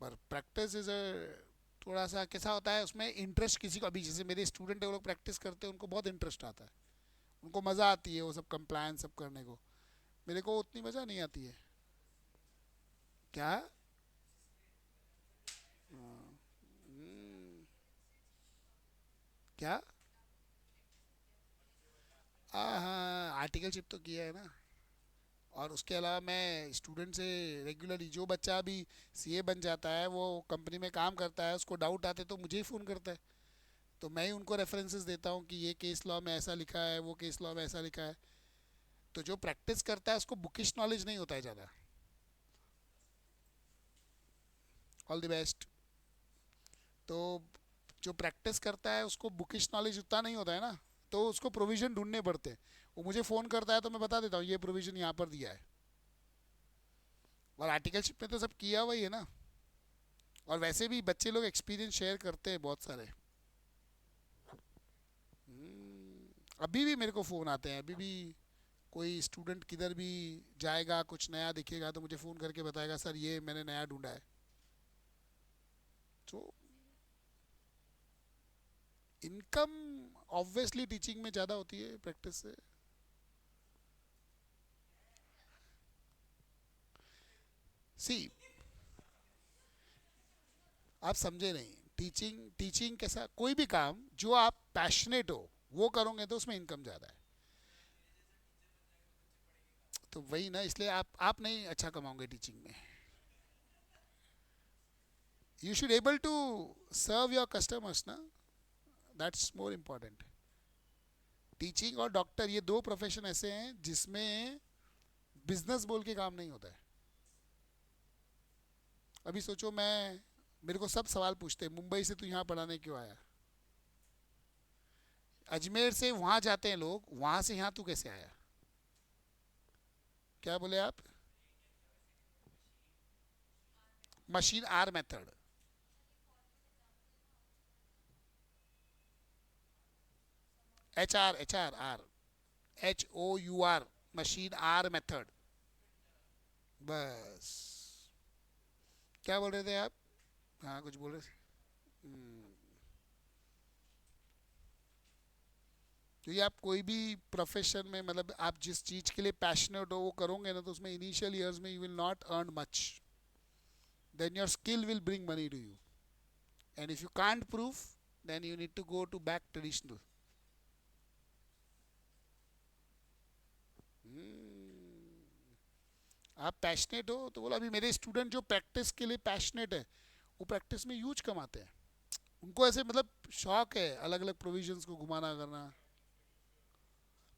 पर प्रैक्टिस इज़ थोड़ा सा कैसा होता है, उसमें इंटरेस्ट किसी को, अभी जैसे मेरे स्टूडेंट है वो लोग प्रैक्टिस करते हैं, उनको बहुत इंटरेस्ट आता है, उनको मज़ा आती है वो सब कंप्लायंस सब करने को। मेरे को उतनी मज़ा नहीं आती है। क्या? हम्म, क्या? हाँ हाँ, आर्टिकलशिप तो किया है ना। और उसके अलावा मैं स्टूडेंट से रेगुलरली, जो बच्चा अभी सीए बन जाता है, वो कंपनी में काम करता है, उसको डाउट आते तो मुझे ही फ़ोन करता है। तो मैं ही उनको रेफरेंसेस देता हूँ कि ये केस लॉ में ऐसा लिखा है, वो केस लॉ में ऐसा लिखा है। तो जो प्रैक्टिस करता है उसको बुकिश नॉलेज नहीं होता है ज़्यादा। All the best. तो जो प्रैक्टिस करता है उसको बुकिश नॉलेज उतना नहीं होता है ना, तो उसको प्रोविज़न ढूंढने पड़ते हैं। वो मुझे फ़ोन करता है तो मैं बता देता हूँ ये प्रोविज़न यहाँ पर दिया है। और आर्टिकलशिप में तो सब किया हुआ ही है ना। और वैसे भी बच्चे लोग एक्सपीरियंस शेयर करते हैं बहुत सारे। अभी भी मेरे को फ़ोन आते हैं, अभी भी कोई स्टूडेंट किधर भी जाएगा, कुछ नया दिखेगा तो मुझे फ़ोन करके बताएगा सर ये मैंने नया ढूंढा है। तो इनकम ऑब्वियसली टीचिंग में ज़्यादा होती है प्रैक्टिस से। सी, आप समझे नहीं। टीचिंग, टीचिंग कैसा, कोई भी काम जो आप पैशनेट हो वो करोगे तो उसमें इनकम ज़्यादा है। तो वही ना, इसलिए आप नहीं अच्छा कमाओगे टीचिंग में। You should able to serve your customers ना, दैट्स मोर इम्पोर्टेंट। टीचिंग और डॉक्टर ये दो प्रोफेशन ऐसे हैं जिसमें बिजनेस बोल के काम नहीं होता है। अभी सोचो, मैं, मेरे को सब सवाल पूछते हैं मुंबई से तू यहाँ पढ़ाने क्यों आया, अजमेर से वहाँ जाते हैं लोग, वहाँ से यहाँ तू कैसे आया? क्या बोले आप? Machine hour method. H R HOUR, machine hour method. बस। क्या बोल रहे थे आप? हाँ, कुछ बोल रहे थे। तो ये आप कोई भी प्रोफेशन में, मतलब आप जिस चीज़ के लिए पैशनेट हो वो करोगे ना, तो उसमें इनिशियल ईयर्स में you will not earn much, then your skill will bring money to you, and if you can't prove then you need to go to back traditional. आप पैशनेट हो तो बोला, अभी मेरे स्टूडेंट जो प्रैक्टिस के लिए पैशनेट है वो प्रैक्टिस में यूज कमाते हैं। उनको ऐसे मतलब शौक है अलग अलग प्रोविजंस को घुमाना करना।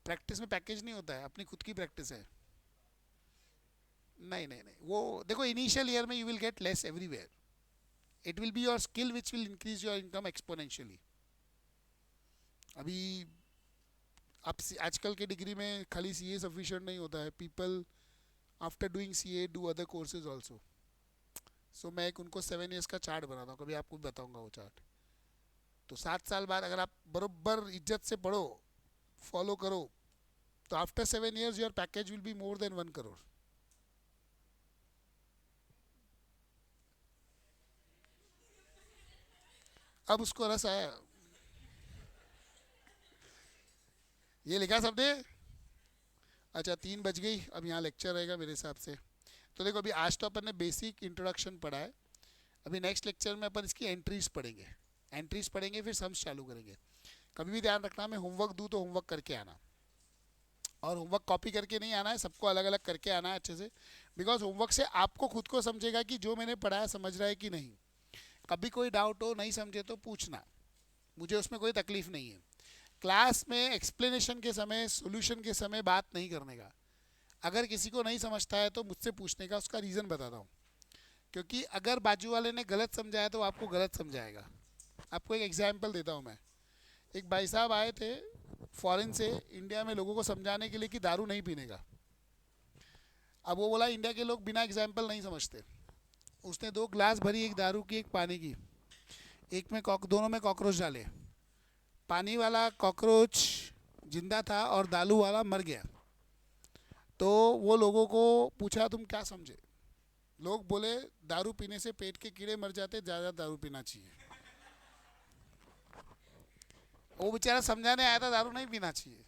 प्रैक्टिस में पैकेज नहीं होता है, अपनी खुद की प्रैक्टिस है। नहीं नहीं नहीं, वो देखो इनिशियल ईयर में you will get less everywhere, it will be your skill which will increase your income exponentially. अभी आप आजकल के डिग्री में खाली सीए सफिशिएंट नहीं होता है, people after doing CA do other courses also. So मैं एक उनको 7 years का चार्ट बनाता हूँ, कभी आपको भी बताऊंगा वो चार्ट। तो 7 साल बाद अगर आप बरोबर इज्जत से पढ़ो, फॉलो करो, तो after 7 years your package will be more than 1 crore. अब उसको रस आया, ये लिखा सबने। अच्छा 3 बज गई, अब यहाँ लेक्चर रहेगा मेरे हिसाब से। तो देखो अभी आज तो अपन ने बेसिक इंट्रोडक्शन पढ़ा है, अभी नेक्स्ट लेक्चर में अपन इसकी एंट्रीज पढ़ेंगे। एंट्रीज पढ़ेंगे फिर सम्स चालू करेंगे। कभी भी ध्यान रखना, मैं होमवर्क दूँ तो होमवर्क करके आना, और होमवर्क कॉपी करके नहीं आना है, सबको अलग अलग करके आना है अच्छे से। बिकॉज होमवर्क से आपको खुद को समझेगा कि जो मैंने पढ़ाया समझ रहा है कि नहीं। कभी कोई डाउट हो, नहीं समझे तो पूछना, मुझे उसमें कोई तकलीफ नहीं है। क्लास में एक्सप्लेनेशन के समय, सॉल्यूशन के समय बात नहीं करने का। अगर किसी को नहीं समझता है तो मुझसे पूछने का, उसका रीज़न बताता हूँ। क्योंकि अगर बाजू वाले ने गलत समझाया तो आपको गलत समझाएगा। आपको एक एग्जाम्पल देता हूँ मैं। एक भाई साहब आए थे फॉरेन से इंडिया में लोगों को समझाने के लिए कि दारू नहीं पीने का। अब वो बोला इंडिया के लोग बिना एग्जाम्पल नहीं समझते। उसने 2 ग्लास भरी, एक दारू की एक पानी की, एक में दोनों में कॉकरोच डाले। पानी वाला कॉकरोच जिंदा था और दारू वाला मर गया। तो वो लोगों को पूछा तुम क्या समझे? लोग बोले दारू पीने से पेट के कीड़े मर जाते, ज़्यादा दारू पीना चाहिए। वो बेचारा समझाने आया था दारू नहीं पीना चाहिए।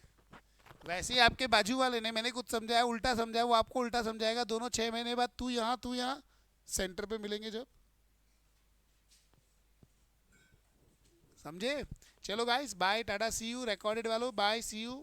वैसे ही आपके बाजू वाले ने, मैंने कुछ समझाया उल्टा समझाया, वो आपको उल्टा समझाएगा। दोनों 6 महीने बाद तू यहाँ सेंटर पे मिलेंगे जब। समझे? चलो guys, bye, tata, see you. Recorded वालों बाय, सी यू।